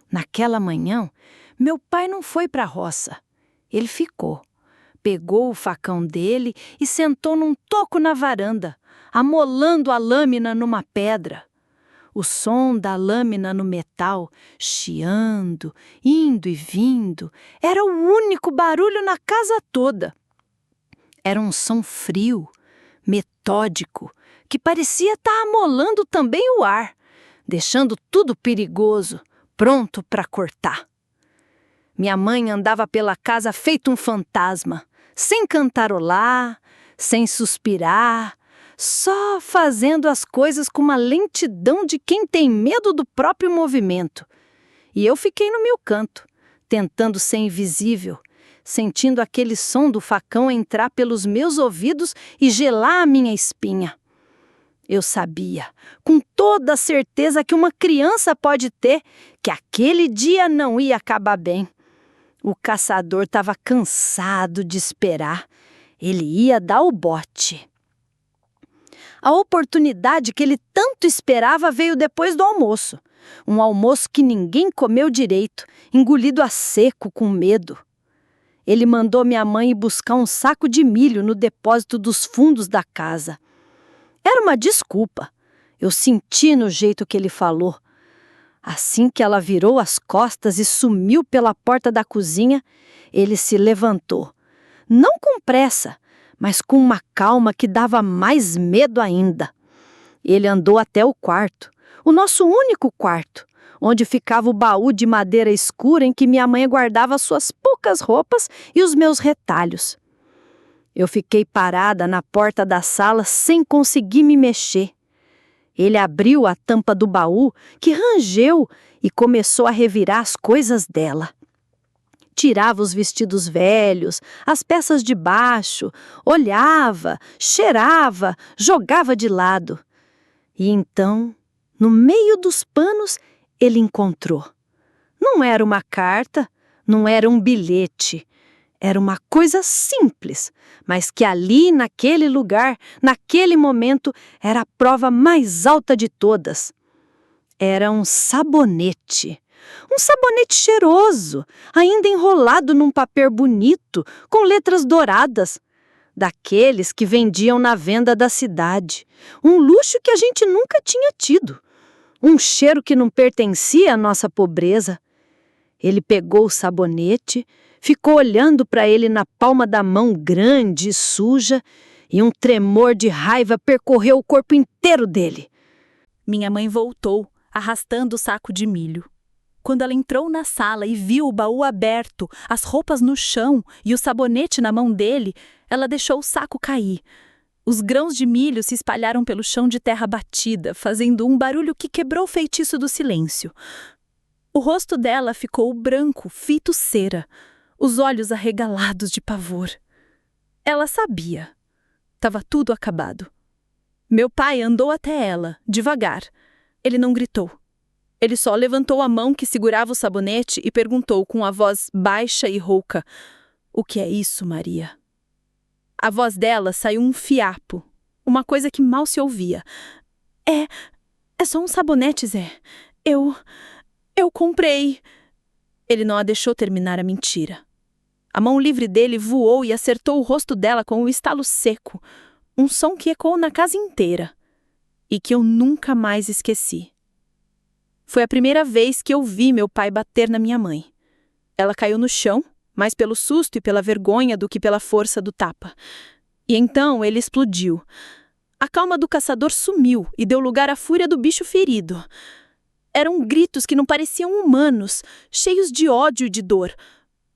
Naquela manhã, meu pai não foi para a roça. Ele ficou, pegou o facão dele e sentou num toco na varanda, amolando a lâmina numa pedra. O som da lâmina no metal, chiando, indo e vindo, era o único barulho na casa toda. Era um som frio, metódico, que parecia estar amolando também o ar, deixando tudo perigoso, pronto para cortar. Minha mãe andava pela casa feito um fantasma, sem cantarolar, sem suspirar, só fazendo as coisas com uma lentidão de quem tem medo do próprio movimento. E eu fiquei no meu canto, tentando ser invisível, sentindo aquele som do facão entrar pelos meus ouvidos e gelar a minha espinha. Eu sabia, com toda a certeza que uma criança pode ter, que aquele dia não ia acabar bem. O caçador estava cansado de esperar. Ele ia dar o bote. A oportunidade que ele tanto esperava veio depois do almoço. Um almoço que ninguém comeu direito, engolido a seco com medo. Ele mandou minha mãe ir buscar um saco de milho no depósito dos fundos da casa. Era uma desculpa. Eu senti no jeito que ele falou. Assim que ela virou as costas e sumiu pela porta da cozinha, ele se levantou. Não com pressa, mas com uma calma que dava mais medo ainda. Ele andou até o quarto, o nosso único quarto, onde ficava o baú de madeira escura em que minha mãe guardava suas poucas roupas e os meus retalhos. Eu fiquei parada na porta da sala sem conseguir me mexer. Ele abriu a tampa do baú, que rangeu, e começou a revirar as coisas dela. Tirava os vestidos velhos, as peças de baixo, olhava, cheirava, jogava de lado. E então, no meio dos panos, ele encontrou. Não era uma carta, não era um bilhete. Era uma coisa simples, mas que ali, naquele lugar, naquele momento, era a prova mais alta de todas. Era um sabonete. Um sabonete cheiroso, ainda enrolado num papel bonito, com letras douradas. Daqueles que vendiam na venda da cidade. Um luxo que a gente nunca tinha tido. Um cheiro que não pertencia à nossa pobreza. Ele pegou o sabonete, ficou olhando para ele na palma da mão grande e suja, e um tremor de raiva percorreu o corpo inteiro dele. Minha mãe voltou, arrastando o saco de milho. Quando ela entrou na sala e viu o baú aberto, as roupas no chão e o sabonete na mão dele, ela deixou o saco cair. Os grãos de milho se espalharam pelo chão de terra batida, fazendo um barulho que quebrou o feitiço do silêncio. O rosto dela ficou branco, feito cera, os olhos arregalados de pavor. Ela sabia. Estava tudo acabado. Meu pai andou até ela, devagar. Ele não gritou. Ele só levantou a mão que segurava o sabonete e perguntou com a voz baixa e rouca: "O que é isso, Maria?" A voz dela saiu um fiapo, uma coisa que mal se ouvia. É só um sabonete, Zé. Eu comprei." Ele não a deixou terminar a mentira. A mão livre dele voou e acertou o rosto dela com um estalo seco, um som que ecoou na casa inteira e que eu nunca mais esqueci. Foi a primeira vez que eu vi meu pai bater na minha mãe. Ela caiu no chão, mais pelo susto e pela vergonha do que pela força do tapa. E então ele explodiu. A calma do caçador sumiu e deu lugar à fúria do bicho ferido. Eram gritos que não pareciam humanos, cheios de ódio e de dor.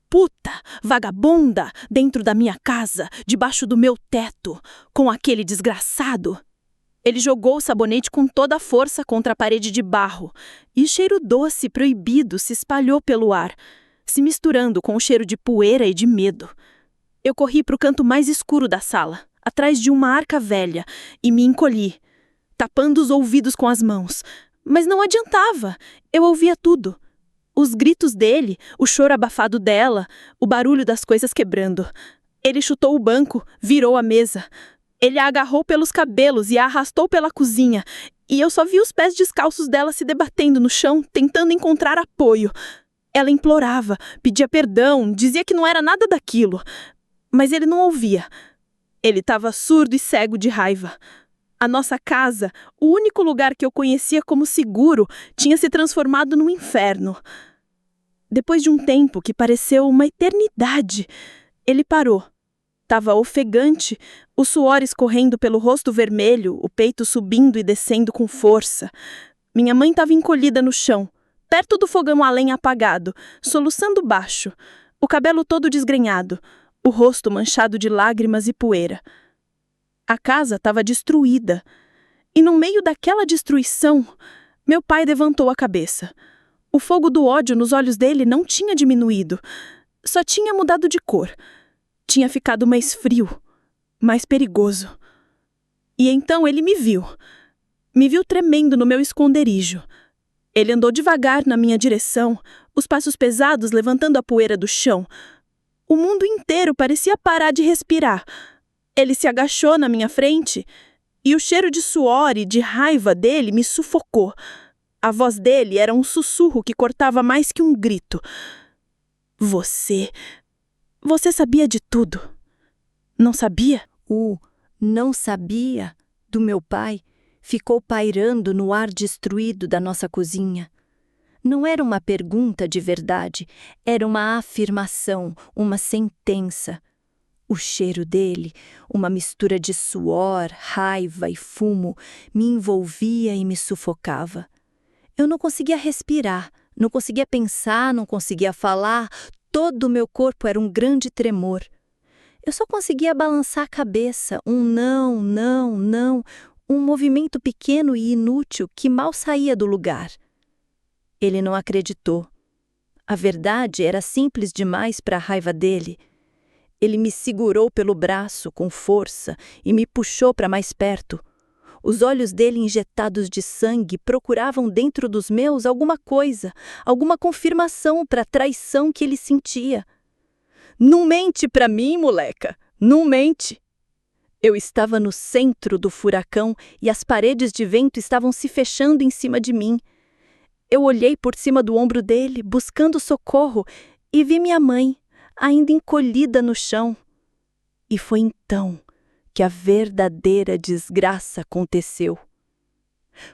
"Puta, vagabunda, dentro da minha casa, debaixo do meu teto, com aquele desgraçado." Ele jogou o sabonete com toda a força contra a parede de barro, e o cheiro doce proibido se espalhou pelo ar, se misturando com o cheiro de poeira e de medo. Eu corri para o canto mais escuro da sala, atrás de uma arca velha, e me encolhi, tapando os ouvidos com as mãos. Mas não adiantava, eu ouvia tudo. Os gritos dele, o choro abafado dela, o barulho das coisas quebrando. Ele chutou o banco, virou a mesa. Ele a agarrou pelos cabelos e a arrastou pela cozinha, e eu só vi os pés descalços dela se debatendo no chão, tentando encontrar apoio. Ela implorava, pedia perdão, dizia que não era nada daquilo. Mas ele não ouvia. Ele estava surdo e cego de raiva. A nossa casa, o único lugar que eu conhecia como seguro, tinha se transformado num inferno. Depois de um tempo que pareceu uma eternidade, ele parou. Estava ofegante, o suor escorrendo pelo rosto vermelho, o peito subindo e descendo com força. Minha mãe estava encolhida no chão, perto do fogão a lenha apagado, soluçando baixo, o cabelo todo desgrenhado, o rosto manchado de lágrimas e poeira. A casa estava destruída, e no meio daquela destruição, meu pai levantou a cabeça. O fogo do ódio nos olhos dele não tinha diminuído, só tinha mudado de cor. Tinha ficado mais frio, mais perigoso. E então ele me viu tremendo no meu esconderijo. Ele andou devagar na minha direção, os passos pesados levantando a poeira do chão. O mundo inteiro parecia parar de respirar. Ele se agachou na minha frente e o cheiro de suor e de raiva dele me sufocou. A voz dele era um sussurro que cortava mais que um grito. Você sabia de tudo. Não sabia? O não sabia do meu pai ficou pairando no ar destruído da nossa cozinha. Não era uma pergunta de verdade, era uma afirmação, uma sentença. O cheiro dele, uma mistura de suor, raiva e fumo, me envolvia e me sufocava. Eu não conseguia respirar, não conseguia pensar, não conseguia falar. Todo o meu corpo era um grande tremor. Eu só conseguia balançar a cabeça, um não, não, não, um movimento pequeno e inútil que mal saía do lugar. Ele não acreditou. A verdade era simples demais para a raiva dele. Ele me segurou pelo braço com força e me puxou para mais perto. Os olhos dele injetados de sangue procuravam dentro dos meus alguma coisa, alguma confirmação para a traição que ele sentia. Não mente para mim, moleca, não mente. Eu estava no centro do furacão e as paredes de vento estavam se fechando em cima de mim. Eu olhei por cima do ombro dele, buscando socorro, e vi minha mãe, ainda encolhida no chão. E foi então que a verdadeira desgraça aconteceu.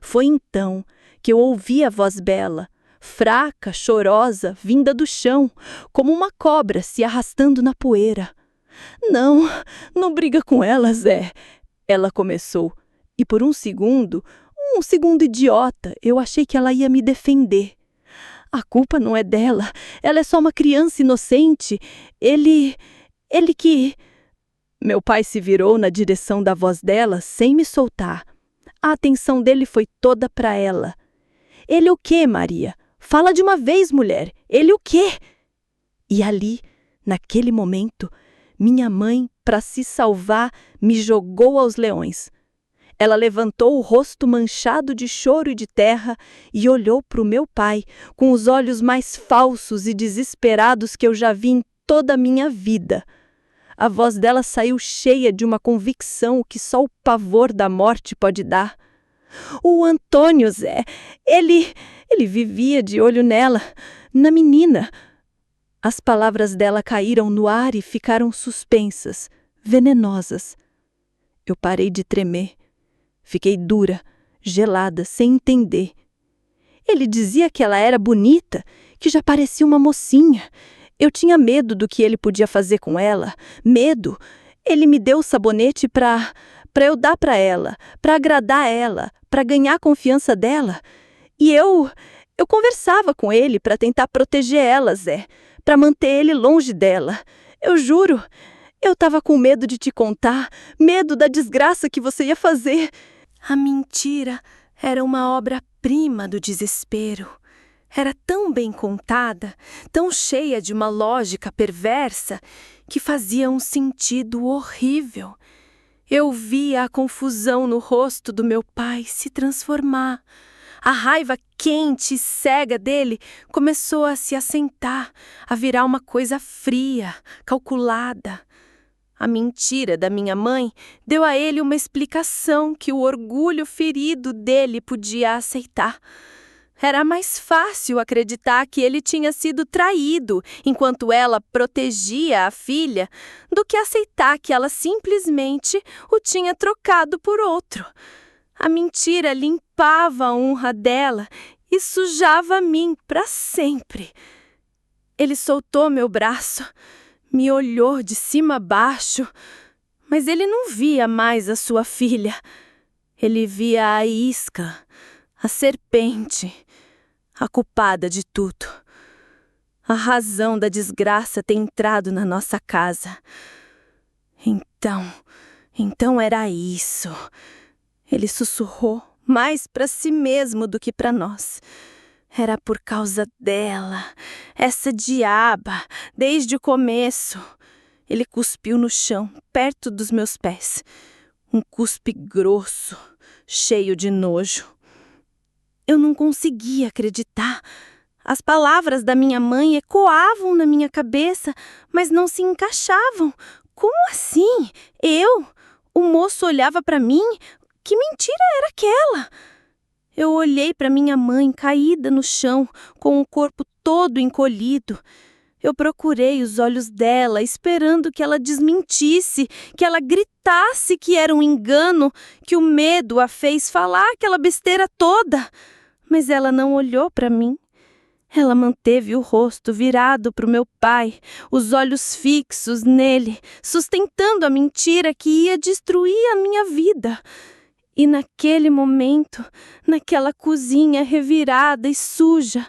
Foi então que eu ouvi a voz bela, fraca, chorosa, vinda do chão, como uma cobra se arrastando na poeira. Não briga com ela, Zé. Ela começou, e por um segundo idiota, eu achei que ela ia me defender. A culpa não é dela, ela é só uma criança inocente. Ele que... Meu pai se virou na direção da voz dela sem me soltar. A atenção dele foi toda para ela. Ele o quê, Maria? Fala de uma vez, mulher. Ele o quê? E ali, naquele momento, minha mãe, para se salvar, me jogou aos leões. Ela levantou o rosto manchado de choro e de terra e olhou para o meu pai com os olhos mais falsos e desesperados que eu já vi em toda a minha vida. A voz dela saiu cheia de uma convicção que só o pavor da morte pode dar. O Antônio, Zé, ele vivia de olho nela, na menina. As palavras dela caíram no ar e ficaram suspensas, venenosas. Eu parei de tremer. Fiquei dura, gelada, sem entender. Ele dizia que ela era bonita, que já parecia uma mocinha. Eu tinha medo do que ele podia fazer com ela. Medo. Ele me deu o sabonete para eu dar para ela, para agradar ela, para ganhar a confiança dela. E eu conversava com ele para tentar proteger ela, Zé, para manter ele longe dela. Eu juro, eu estava com medo de te contar, medo da desgraça que você ia fazer. A mentira era uma obra-prima do desespero. Era tão bem contada, tão cheia de uma lógica perversa, que fazia um sentido horrível. Eu via a confusão no rosto do meu pai se transformar. A raiva quente e cega dele começou a se assentar, a virar uma coisa fria, calculada. A mentira da minha mãe deu a ele uma explicação que o orgulho ferido dele podia aceitar. Era mais fácil acreditar que ele tinha sido traído enquanto ela protegia a filha do que aceitar que ela simplesmente o tinha trocado por outro. A mentira limpava a honra dela e sujava a mim para sempre. Ele soltou meu braço, me olhou de cima a baixo, mas ele não via mais a sua filha. Ele via a isca, a serpente, a culpada de tudo. A razão da desgraça ter entrado na nossa casa. Então era isso. Ele sussurrou mais para si mesmo do que para nós. Era por causa dela, essa diaba, desde o começo. Ele cuspiu no chão, perto dos meus pés. Um cuspe grosso, cheio de nojo. Eu não conseguia acreditar. As palavras da minha mãe ecoavam na minha cabeça, mas não se encaixavam. Como assim? Eu? O moço olhava para mim? Que mentira era aquela? Eu olhei para minha mãe caída no chão, com o corpo todo encolhido. Eu procurei os olhos dela, esperando que ela desmentisse, que ela gritasse que era um engano, que o medo a fez falar aquela besteira toda. Mas ela não olhou para mim. Ela manteve o rosto virado para o meu pai, os olhos fixos nele, sustentando a mentira que ia destruir a minha vida. E naquele momento, naquela cozinha revirada e suja,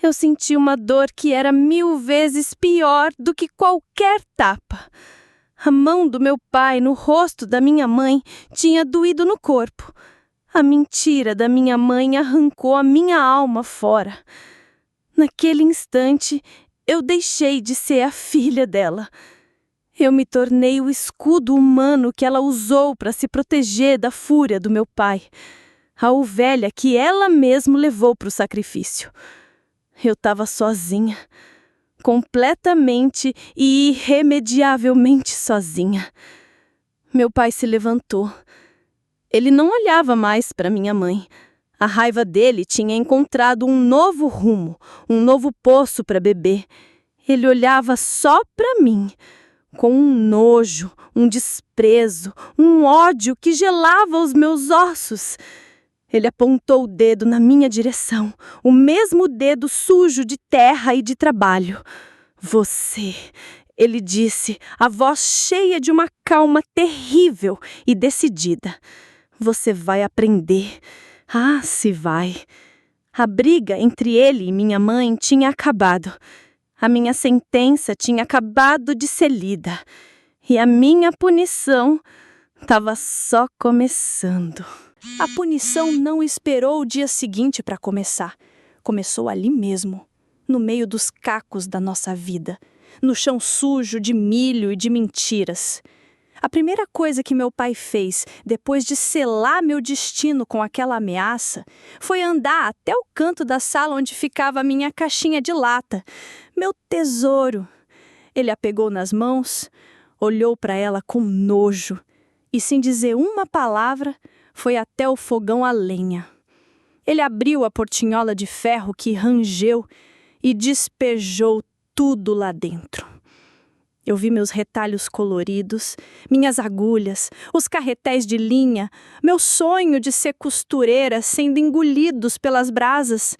eu senti uma dor que era 1000 vezes pior do que qualquer tapa. A mão do meu pai no rosto da minha mãe tinha doído no corpo. A mentira da minha mãe arrancou a minha alma fora. Naquele instante, eu deixei de ser a filha dela. Eu me tornei o escudo humano que ela usou para se proteger da fúria do meu pai. A ovelha que ela mesma levou para o sacrifício. Eu estava sozinha. Completamente e irremediavelmente sozinha. Meu pai se levantou. Ele não olhava mais para minha mãe. A raiva dele tinha encontrado um novo rumo, um novo poço para beber. Ele olhava só para mim, com um nojo, um desprezo, um ódio que gelava os meus ossos. Ele apontou o dedo na minha direção, o mesmo dedo sujo de terra e de trabalho. Você, ele disse, a voz cheia de uma calma terrível e decidida. Você vai aprender. Ah, se vai. A briga entre ele e minha mãe tinha acabado. A minha sentença tinha acabado de ser lida. E a minha punição estava só começando. A punição não esperou o dia seguinte para começar. Começou ali mesmo, no meio dos cacos da nossa vida, no chão sujo de milho e de mentiras. A primeira coisa que meu pai fez, depois de selar meu destino com aquela ameaça, foi andar até o canto da sala onde ficava a minha caixinha de lata. Meu tesouro! Ele a pegou nas mãos, olhou para ela com nojo e, sem dizer uma palavra, foi até o fogão a lenha. Ele abriu a portinhola de ferro que rangeu e despejou tudo lá dentro. Eu vi meus retalhos coloridos, minhas agulhas, os carretéis de linha, meu sonho de ser costureira sendo engolidos pelas brasas.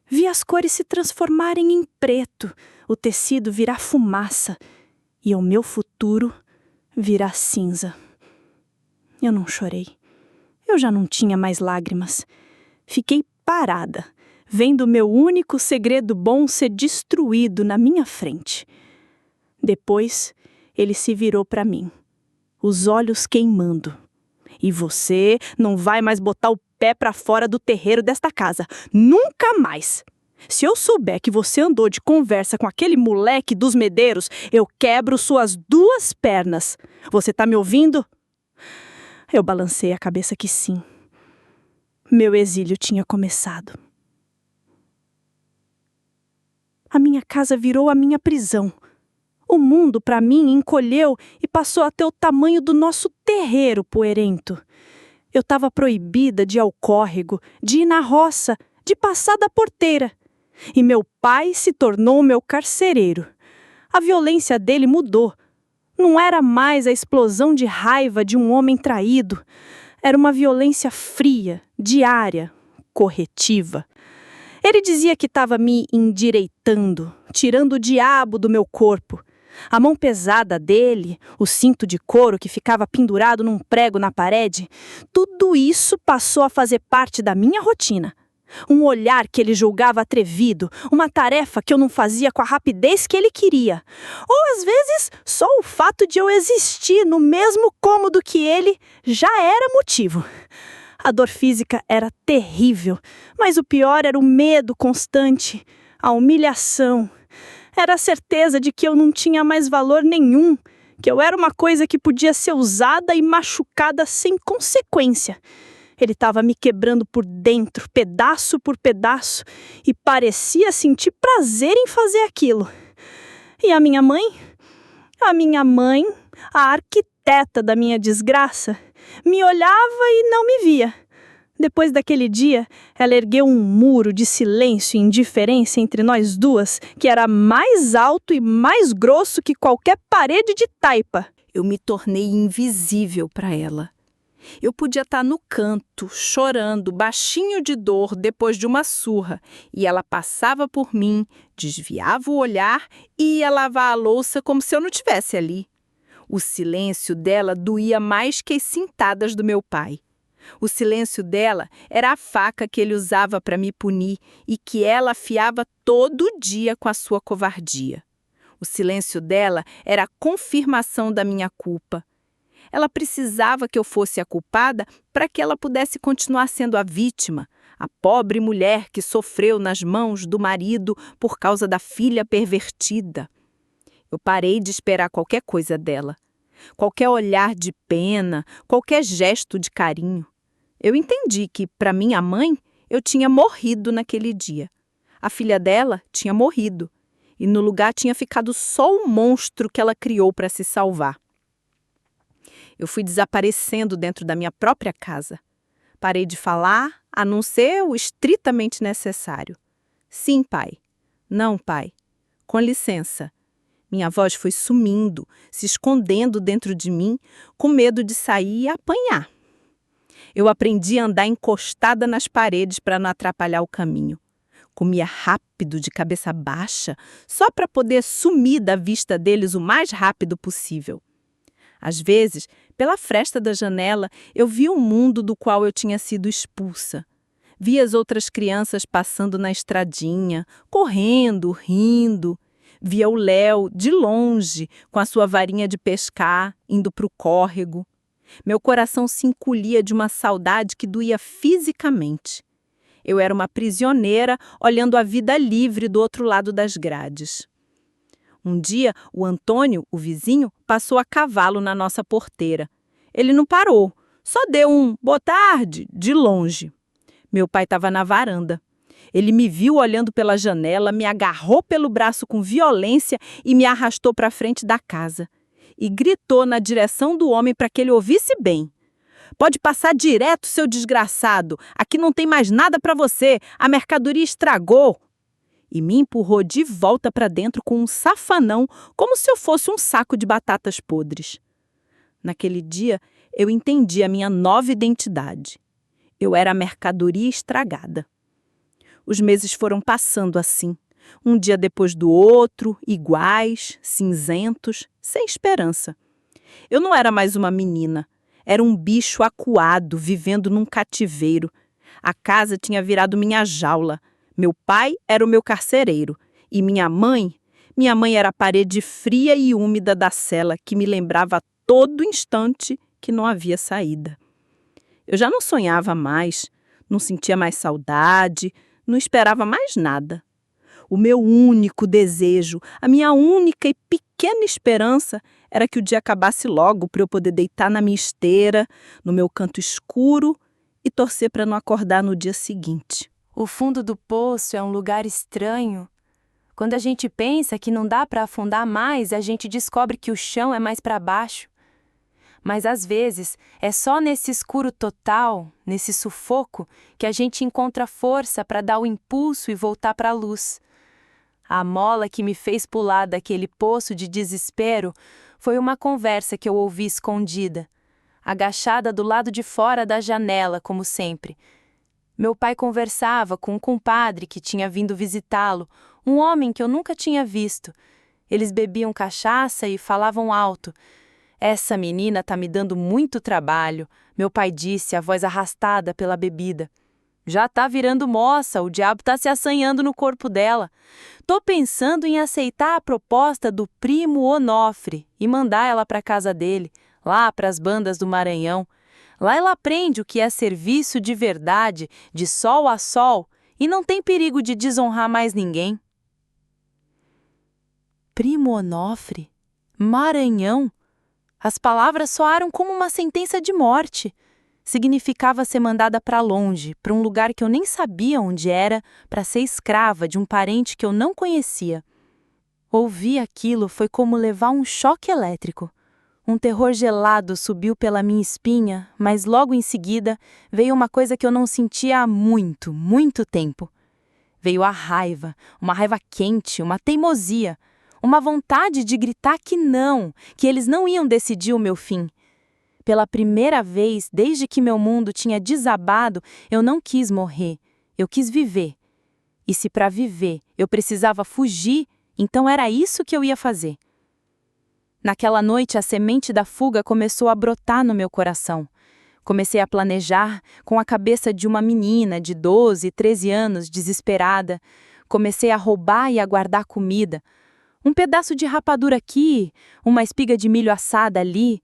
Vi as cores se transformarem em preto, o tecido virar fumaça e o meu futuro virar cinza. Eu não chorei. Eu já não tinha mais lágrimas. Fiquei parada, vendo o meu único segredo bom ser destruído na minha frente. Depois, ele se virou para mim, os olhos queimando. E você não vai mais botar o pé para fora do terreiro desta casa. Nunca mais! Se eu souber que você andou de conversa com aquele moleque dos medeiros, eu quebro suas 2 pernas. Você tá me ouvindo? Eu balancei a cabeça que sim. Meu exílio tinha começado. A minha casa virou a minha prisão. O mundo, para mim, encolheu e passou a ter o tamanho do nosso terreiro poeirento. Eu estava proibida de ir ao córrego, de ir na roça, de passar da porteira. E meu pai se tornou meu carcereiro. A violência dele mudou. Não era mais a explosão de raiva de um homem traído. Era uma violência fria, diária, corretiva. Ele dizia que estava me endireitando, tirando o diabo do meu corpo. A mão pesada dele, o cinto de couro que ficava pendurado num prego na parede, tudo isso passou a fazer parte da minha rotina. Um olhar que ele julgava atrevido, uma tarefa que eu não fazia com a rapidez que ele queria. Ou, às vezes, só o fato de eu existir no mesmo cômodo que ele já era motivo. A dor física era terrível, mas o pior era o medo constante, a humilhação. Era a certeza de que eu não tinha mais valor nenhum, que eu era uma coisa que podia ser usada e machucada sem consequência. Ele estava me quebrando por dentro, pedaço por pedaço, e parecia sentir prazer em fazer aquilo. E a minha mãe? A minha mãe, a arquiteta da minha desgraça, me olhava e não me via. Depois daquele dia, ela ergueu um muro de silêncio e indiferença entre nós duas, que era mais alto e mais grosso que qualquer parede de taipa. Eu me tornei invisível para ela. Eu podia estar no canto, chorando, baixinho de dor depois de uma surra, e ela passava por mim, desviava o olhar e ia lavar a louça como se eu não estivesse ali. O silêncio dela doía mais que as cintadas do meu pai. O silêncio dela era a faca que ele usava para me punir e que ela afiava todo dia com a sua covardia. O silêncio dela era a confirmação da minha culpa. Ela precisava que eu fosse a culpada para que ela pudesse continuar sendo a vítima, a pobre mulher que sofreu nas mãos do marido por causa da filha pervertida. Eu parei de esperar qualquer coisa dela, qualquer olhar de pena, qualquer gesto de carinho. Eu entendi que, para minha mãe, eu tinha morrido naquele dia. A filha dela tinha morrido, e no lugar tinha ficado só o monstro que ela criou para se salvar. Eu fui desaparecendo dentro da minha própria casa. Parei de falar, a não ser o estritamente necessário. Sim, pai. Não, pai. Com licença. Minha voz foi sumindo, se escondendo dentro de mim, com medo de sair e apanhar. Eu aprendi a andar encostada nas paredes para não atrapalhar o caminho. Comia rápido, de cabeça baixa, só para poder sumir da vista deles o mais rápido possível. Às vezes, pela fresta da janela, eu via o mundo do qual eu tinha sido expulsa. Via as outras crianças passando na estradinha, correndo, rindo. Via o Léo, de longe, com a sua varinha de pescar, indo para o córrego. Meu coração se encolhia de uma saudade que doía fisicamente. Eu era uma prisioneira olhando a vida livre do outro lado das grades. Um dia, o Antônio, o vizinho, passou a cavalo na nossa porteira. Ele não parou, só deu um "boa tarde" de longe. Meu pai estava na varanda. Ele me viu olhando pela janela, me agarrou pelo braço com violência e me arrastou para a frente da casa. E gritou na direção do homem para que ele ouvisse bem. "Pode passar direto, seu desgraçado. Aqui não tem mais nada para você. A mercadoria estragou." E me empurrou de volta para dentro com um safanão, como se eu fosse um saco de batatas podres. Naquele dia, eu entendi a minha nova identidade. Eu era a mercadoria estragada. Os meses foram passando assim, um dia depois do outro, iguais, cinzentos, sem esperança. Eu não era mais uma menina, era um bicho acuado, vivendo num cativeiro. A casa tinha virado minha jaula. Meu pai era o meu carcereiro. E minha mãe era a parede fria e úmida da cela que me lembrava a todo instante que não havia saída. Eu já não sonhava mais, não sentia mais saudade, não esperava mais nada. O meu único desejo, a minha única e pequena esperança era que o dia acabasse logo para eu poder deitar na minha esteira, no meu canto escuro e torcer para não acordar no dia seguinte. O fundo do poço é um lugar estranho. Quando a gente pensa que não dá para afundar mais, a gente descobre que o chão é mais para baixo. Mas às vezes é só nesse escuro total, nesse sufoco, que a gente encontra força para dar o impulso e voltar para a luz. A mola que me fez pular daquele poço de desespero foi uma conversa que eu ouvi escondida, agachada do lado de fora da janela, como sempre. Meu pai conversava com um compadre que tinha vindo visitá-lo, um homem que eu nunca tinha visto. Eles bebiam cachaça e falavam alto. Essa menina tá me dando muito trabalho, meu pai disse, a voz arrastada pela bebida. Já tá virando moça, o diabo tá se assanhando no corpo dela. Tô pensando em aceitar a proposta do primo Onofre e mandar ela pra casa dele, lá pras bandas do Maranhão. Lá ela aprende o que é serviço de verdade, de sol a sol, e não tem perigo de desonrar mais ninguém. Primo Onofre? Maranhão? As palavras soaram como uma sentença de morte. Significava ser mandada para longe, para um lugar que eu nem sabia onde era, para ser escrava de um parente que eu não conhecia. Ouvir aquilo foi como levar um choque elétrico. Um terror gelado subiu pela minha espinha, mas logo em seguida veio uma coisa que eu não sentia há muito, muito tempo. Veio a raiva, uma raiva quente, uma teimosia, uma vontade de gritar que eles não iam decidir o meu fim. Pela primeira vez, desde que meu mundo tinha desabado, eu não quis morrer, eu quis viver. E se para viver eu precisava fugir, então era isso que eu ia fazer. Naquela noite, a semente da fuga começou a brotar no meu coração. Comecei a planejar com a cabeça de uma menina de 12, 13 anos, desesperada. Comecei a roubar e a guardar comida. Um pedaço de rapadura aqui, uma espiga de milho assada ali.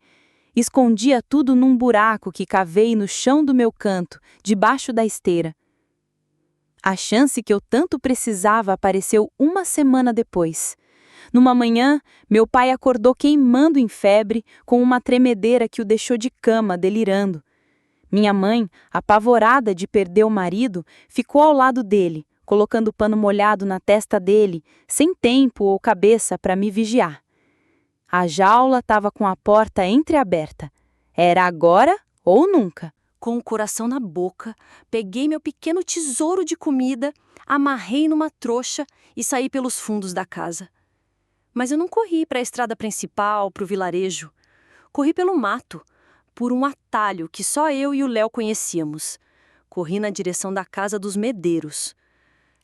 Escondia tudo num buraco que cavei no chão do meu canto, debaixo da esteira. A chance que eu tanto precisava apareceu uma semana depois. Numa manhã, meu pai acordou queimando em febre, com uma tremedeira que o deixou de cama, delirando. Minha mãe, apavorada de perder o marido, ficou ao lado dele, colocando pano molhado na testa dele, sem tempo ou cabeça para me vigiar. A jaula estava com a porta entreaberta. Era agora ou nunca. Com o coração na boca, peguei meu pequeno tesouro de comida, amarrei numa trouxa e saí pelos fundos da casa. Mas eu não corri para a estrada principal, para o vilarejo. Corri pelo mato, por um atalho que só eu e o Léo conhecíamos. Corri na direção da casa dos Medeiros.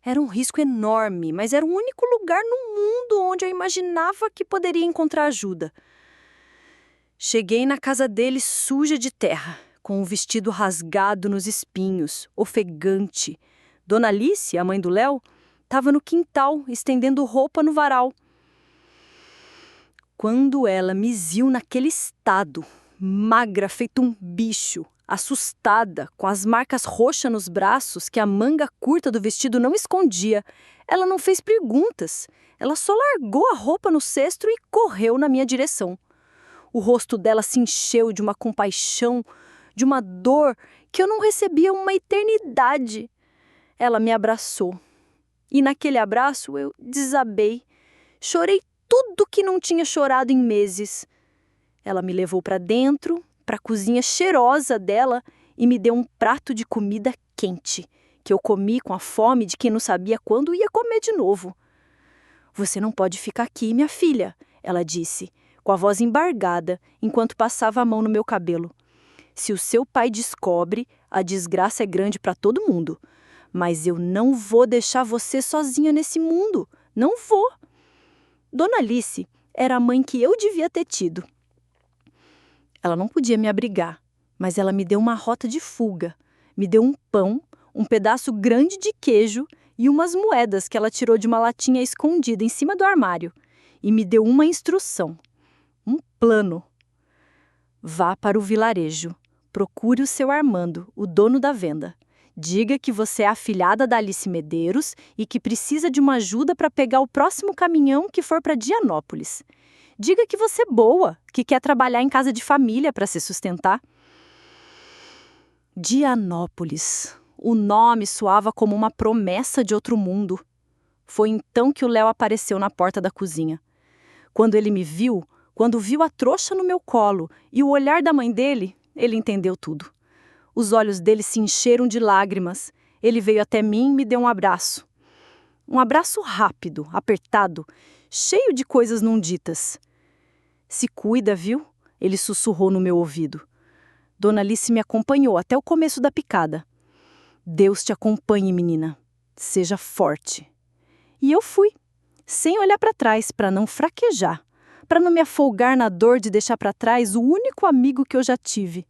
Era um risco enorme, mas era o único lugar no mundo onde eu imaginava que poderia encontrar ajuda. Cheguei na casa dele suja de terra, com o vestido rasgado nos espinhos, ofegante. Dona Alice, a mãe do Léo, estava no quintal, estendendo roupa no varal. Quando ela me viu naquele estado, magra feito um bicho, assustada, com as marcas roxas nos braços que a manga curta do vestido não escondia, ela não fez perguntas. Ela só largou a roupa no cesto e correu na minha direção. O rosto dela se encheu de uma compaixão, de uma dor que eu não recebia uma eternidade. Ela me abraçou. E naquele abraço eu desabei. Chorei tudo que não tinha chorado em meses. Ela me levou para dentro, para a cozinha cheirosa dela e me deu um prato de comida quente, que eu comi com a fome de quem não sabia quando ia comer de novo. Você não pode ficar aqui, minha filha, ela disse, com a voz embargada, enquanto passava a mão no meu cabelo. Se o seu pai descobre, a desgraça é grande para todo mundo. Mas eu não vou deixar você sozinha nesse mundo. Não vou. Dona Alice era a mãe que eu devia ter tido. Ela não podia me abrigar, mas ela me deu uma rota de fuga. Me deu um pão, um pedaço grande de queijo e umas moedas que ela tirou de uma latinha escondida em cima do armário. E me deu uma instrução, um plano. Vá para o vilarejo. Procure o seu Armando, o dono da venda. Diga que você é afilhada da Alice Medeiros e que precisa de uma ajuda para pegar o próximo caminhão que for para Dianópolis. Diga que você é boa, que quer trabalhar em casa de família para se sustentar. Dianópolis. O nome soava como uma promessa de outro mundo. Foi então que o Léo apareceu na porta da cozinha. Quando ele me viu, Quando viu a trouxa no meu colo e o olhar da mãe dele, ele entendeu tudo. Os olhos dele se encheram de lágrimas. Ele veio até mim e me deu um abraço. Um abraço rápido, apertado, cheio de coisas não ditas. Se cuida, viu? Ele sussurrou no meu ouvido. Dona Alice me acompanhou até o começo da picada. Deus te acompanhe, menina. Seja forte. E eu fui, sem olhar para trás, para não fraquejar, para não me afolgar na dor de deixar para trás o único amigo que eu já tive.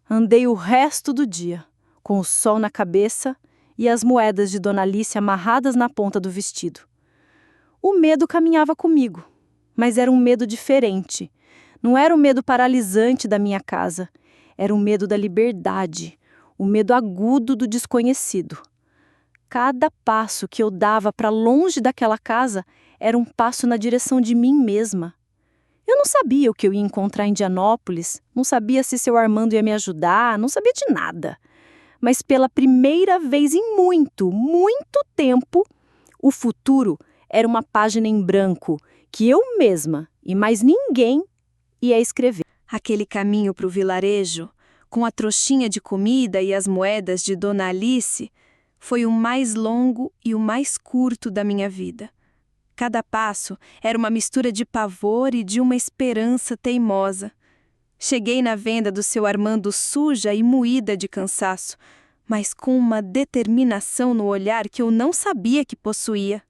Andei o resto do dia, com o sol na cabeça e as moedas de Dona Alice amarradas na ponta do vestido. O medo caminhava comigo, mas era um medo diferente. Não era o medo paralisante da minha casa, era o medo da liberdade, o medo agudo do desconhecido. Cada passo que eu dava para longe daquela casa era um passo na direção de mim mesma. Eu não sabia o que eu ia encontrar em Indianópolis, não sabia se seu Armando ia me ajudar, não sabia de nada. Mas pela primeira vez em muito, muito tempo, o futuro era uma página em branco que eu mesma e mais ninguém ia escrever. Aquele caminho para o vilarejo, com a trouxinha de comida e as moedas de Dona Alice, foi o mais longo e o mais curto da minha vida. Cada passo era uma mistura de pavor e de uma esperança teimosa. Cheguei na venda do seu Armando suja e moída de cansaço, mas com uma determinação no olhar que eu não sabia que possuía.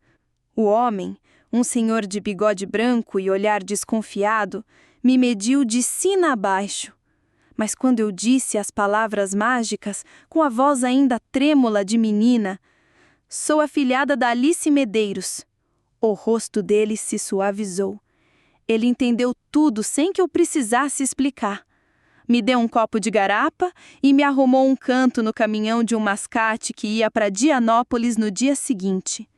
O homem, um senhor de bigode branco e olhar desconfiado, me mediu de sina abaixo. Mas quando eu disse as palavras mágicas, com a voz ainda trêmula de menina, "Sou a filhada da Alice Medeiros", o rosto dele se suavizou. Ele entendeu tudo sem que eu precisasse explicar. Me deu um copo de garapa e me arrumou um canto no caminhão de um mascate que ia para Dianópolis no dia seguinte.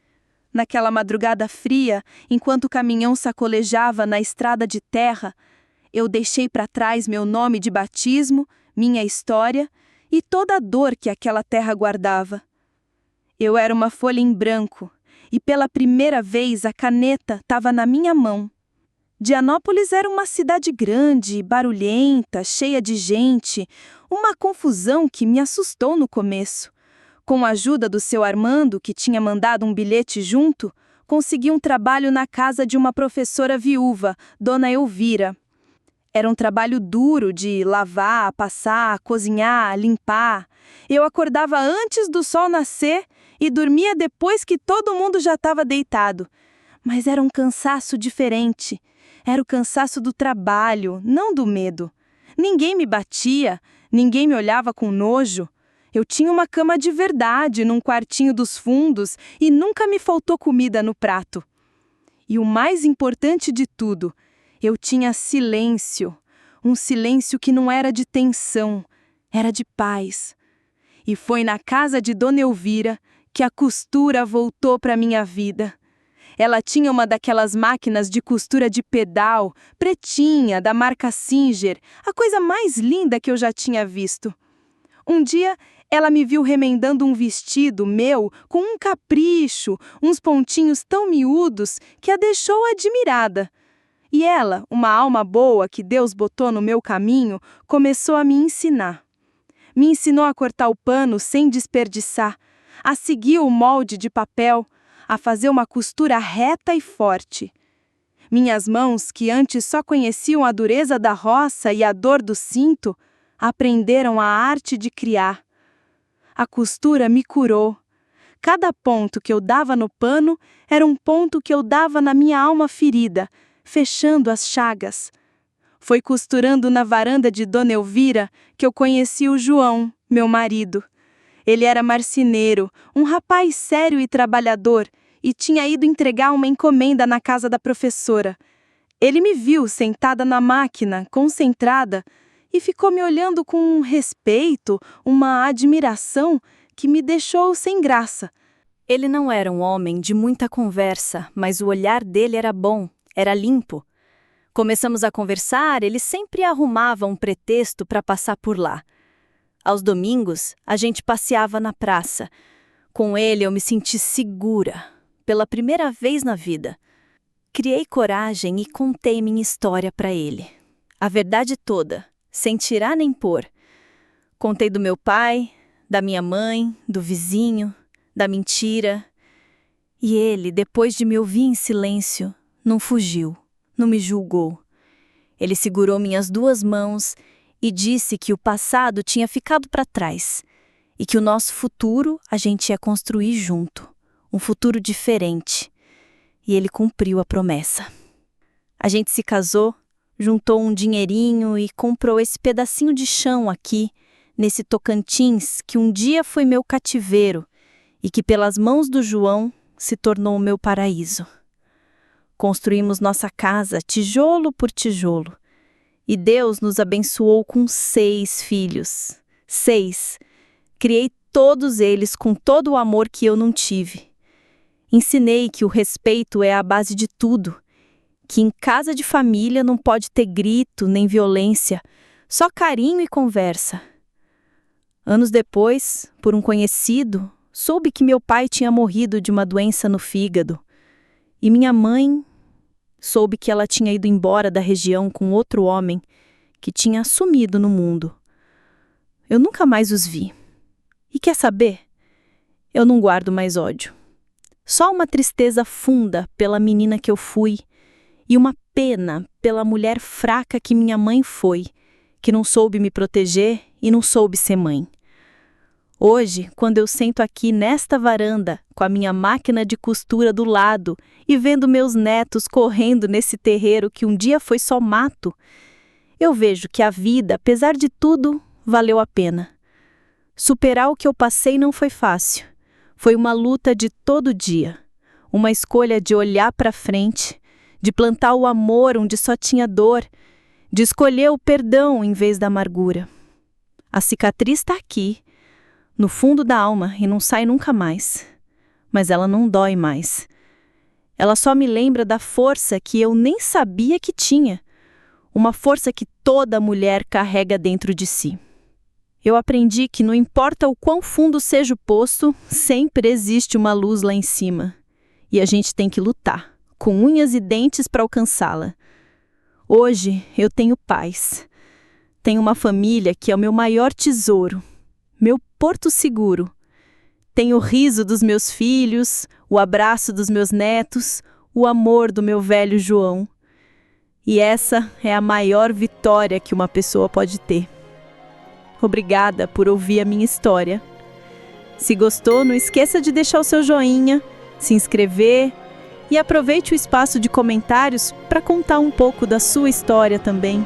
Naquela madrugada fria, enquanto o caminhão sacolejava na estrada de terra, eu deixei para trás meu nome de batismo, minha história e toda a dor que aquela terra guardava. Eu era uma folha em branco e pela primeira vez a caneta estava na minha mão. Dianópolis era uma cidade grande, barulhenta, cheia de gente, uma confusão que me assustou no começo. Com a ajuda do seu Armando, que tinha mandado um bilhete junto, consegui um trabalho na casa de uma professora viúva, Dona Elvira. Era um trabalho duro de lavar, passar, cozinhar, limpar. Eu acordava antes do sol nascer e dormia depois que todo mundo já estava deitado. Mas era um cansaço diferente. Era o cansaço do trabalho, não do medo. Ninguém me batia, ninguém me olhava com nojo. Eu tinha uma cama de verdade num quartinho dos fundos e nunca me faltou comida no prato. E o mais importante de tudo, eu tinha silêncio. Um silêncio que não era de tensão, era de paz. E foi na casa de Dona Elvira que a costura voltou para minha vida. Ela tinha uma daquelas máquinas de costura de pedal, pretinha, da marca Singer, a coisa mais linda que eu já tinha visto. Um dia, ela me viu remendando um vestido meu com um capricho, uns pontinhos tão miúdos que a deixou admirada. E ela, uma alma boa que Deus botou no meu caminho, começou a me ensinar. Me ensinou a cortar o pano sem desperdiçar, a seguir o molde de papel, a fazer uma costura reta e forte. Minhas mãos, que antes só conheciam a dureza da roça e a dor do cinto, aprenderam a arte de criar. A costura me curou. Cada ponto que eu dava no pano era um ponto que eu dava na minha alma ferida, fechando as chagas. Foi costurando na varanda de Dona Elvira que eu conheci o João, meu marido. Ele era marceneiro, um rapaz sério e trabalhador, e tinha ido entregar uma encomenda na casa da professora. Ele me viu sentada na máquina, concentrada, e ficou me olhando com um respeito, uma admiração que me deixou sem graça. Ele não era um homem de muita conversa, mas o olhar dele era bom, era limpo. Começamos a conversar, ele sempre arrumava um pretexto para passar por lá. Aos domingos, a gente passeava na praça. Com ele eu me senti segura, pela primeira vez na vida. Criei coragem e contei minha história para ele. A verdade toda, sem tirar nem pôr. Contei do meu pai, da minha mãe, do vizinho, da mentira. E ele, depois de me ouvir em silêncio, não fugiu, não me julgou. Ele segurou minhas 2 mãos e disse que o passado tinha ficado para trás e que o nosso futuro a gente ia construir junto, um futuro diferente. E ele cumpriu a promessa. A gente se casou, juntou um dinheirinho e comprou esse pedacinho de chão aqui, nesse Tocantins, que um dia foi meu cativeiro e que pelas mãos do João se tornou o meu paraíso. Construímos nossa casa tijolo por tijolo e Deus nos abençoou com 6 filhos. 6. Criei todos eles com todo o amor que eu não tive. Ensinei que o respeito é a base de tudo, que em casa de família não pode ter grito nem violência, só carinho e conversa. Anos depois, por um conhecido, soube que meu pai tinha morrido de uma doença no fígado. E minha mãe soube que ela tinha ido embora da região com outro homem que tinha sumido no mundo. Eu nunca mais os vi. E quer saber? Eu não guardo mais ódio. Só uma tristeza funda pela menina que eu fui e uma pena pela mulher fraca que minha mãe foi, que não soube me proteger e não soube ser mãe. Hoje, quando eu sento aqui nesta varanda, com a minha máquina de costura do lado e vendo meus netos correndo nesse terreiro que um dia foi só mato, eu vejo que a vida, apesar de tudo, valeu a pena. Superar o que eu passei não foi fácil. Foi uma luta de todo dia. Uma escolha de olhar para frente, de plantar o amor onde só tinha dor, de escolher o perdão em vez da amargura. A cicatriz está aqui, no fundo da alma, e não sai nunca mais. Mas ela não dói mais. Ela só me lembra da força que eu nem sabia que tinha. Uma força que toda mulher carrega dentro de si. Eu aprendi que não importa o quão fundo seja o poço, sempre existe uma luz lá em cima. E a gente tem que lutar, com unhas e dentes para alcançá-la. Hoje eu tenho paz. Tenho uma família que é o meu maior tesouro, meu porto seguro. Tenho o riso dos meus filhos, o abraço dos meus netos, o amor do meu velho João. E essa é a maior vitória que uma pessoa pode ter. Obrigada por ouvir a minha história. Se gostou, não esqueça de deixar o seu joinha, se inscrever e aproveite o espaço de comentários para contar um pouco da sua história também.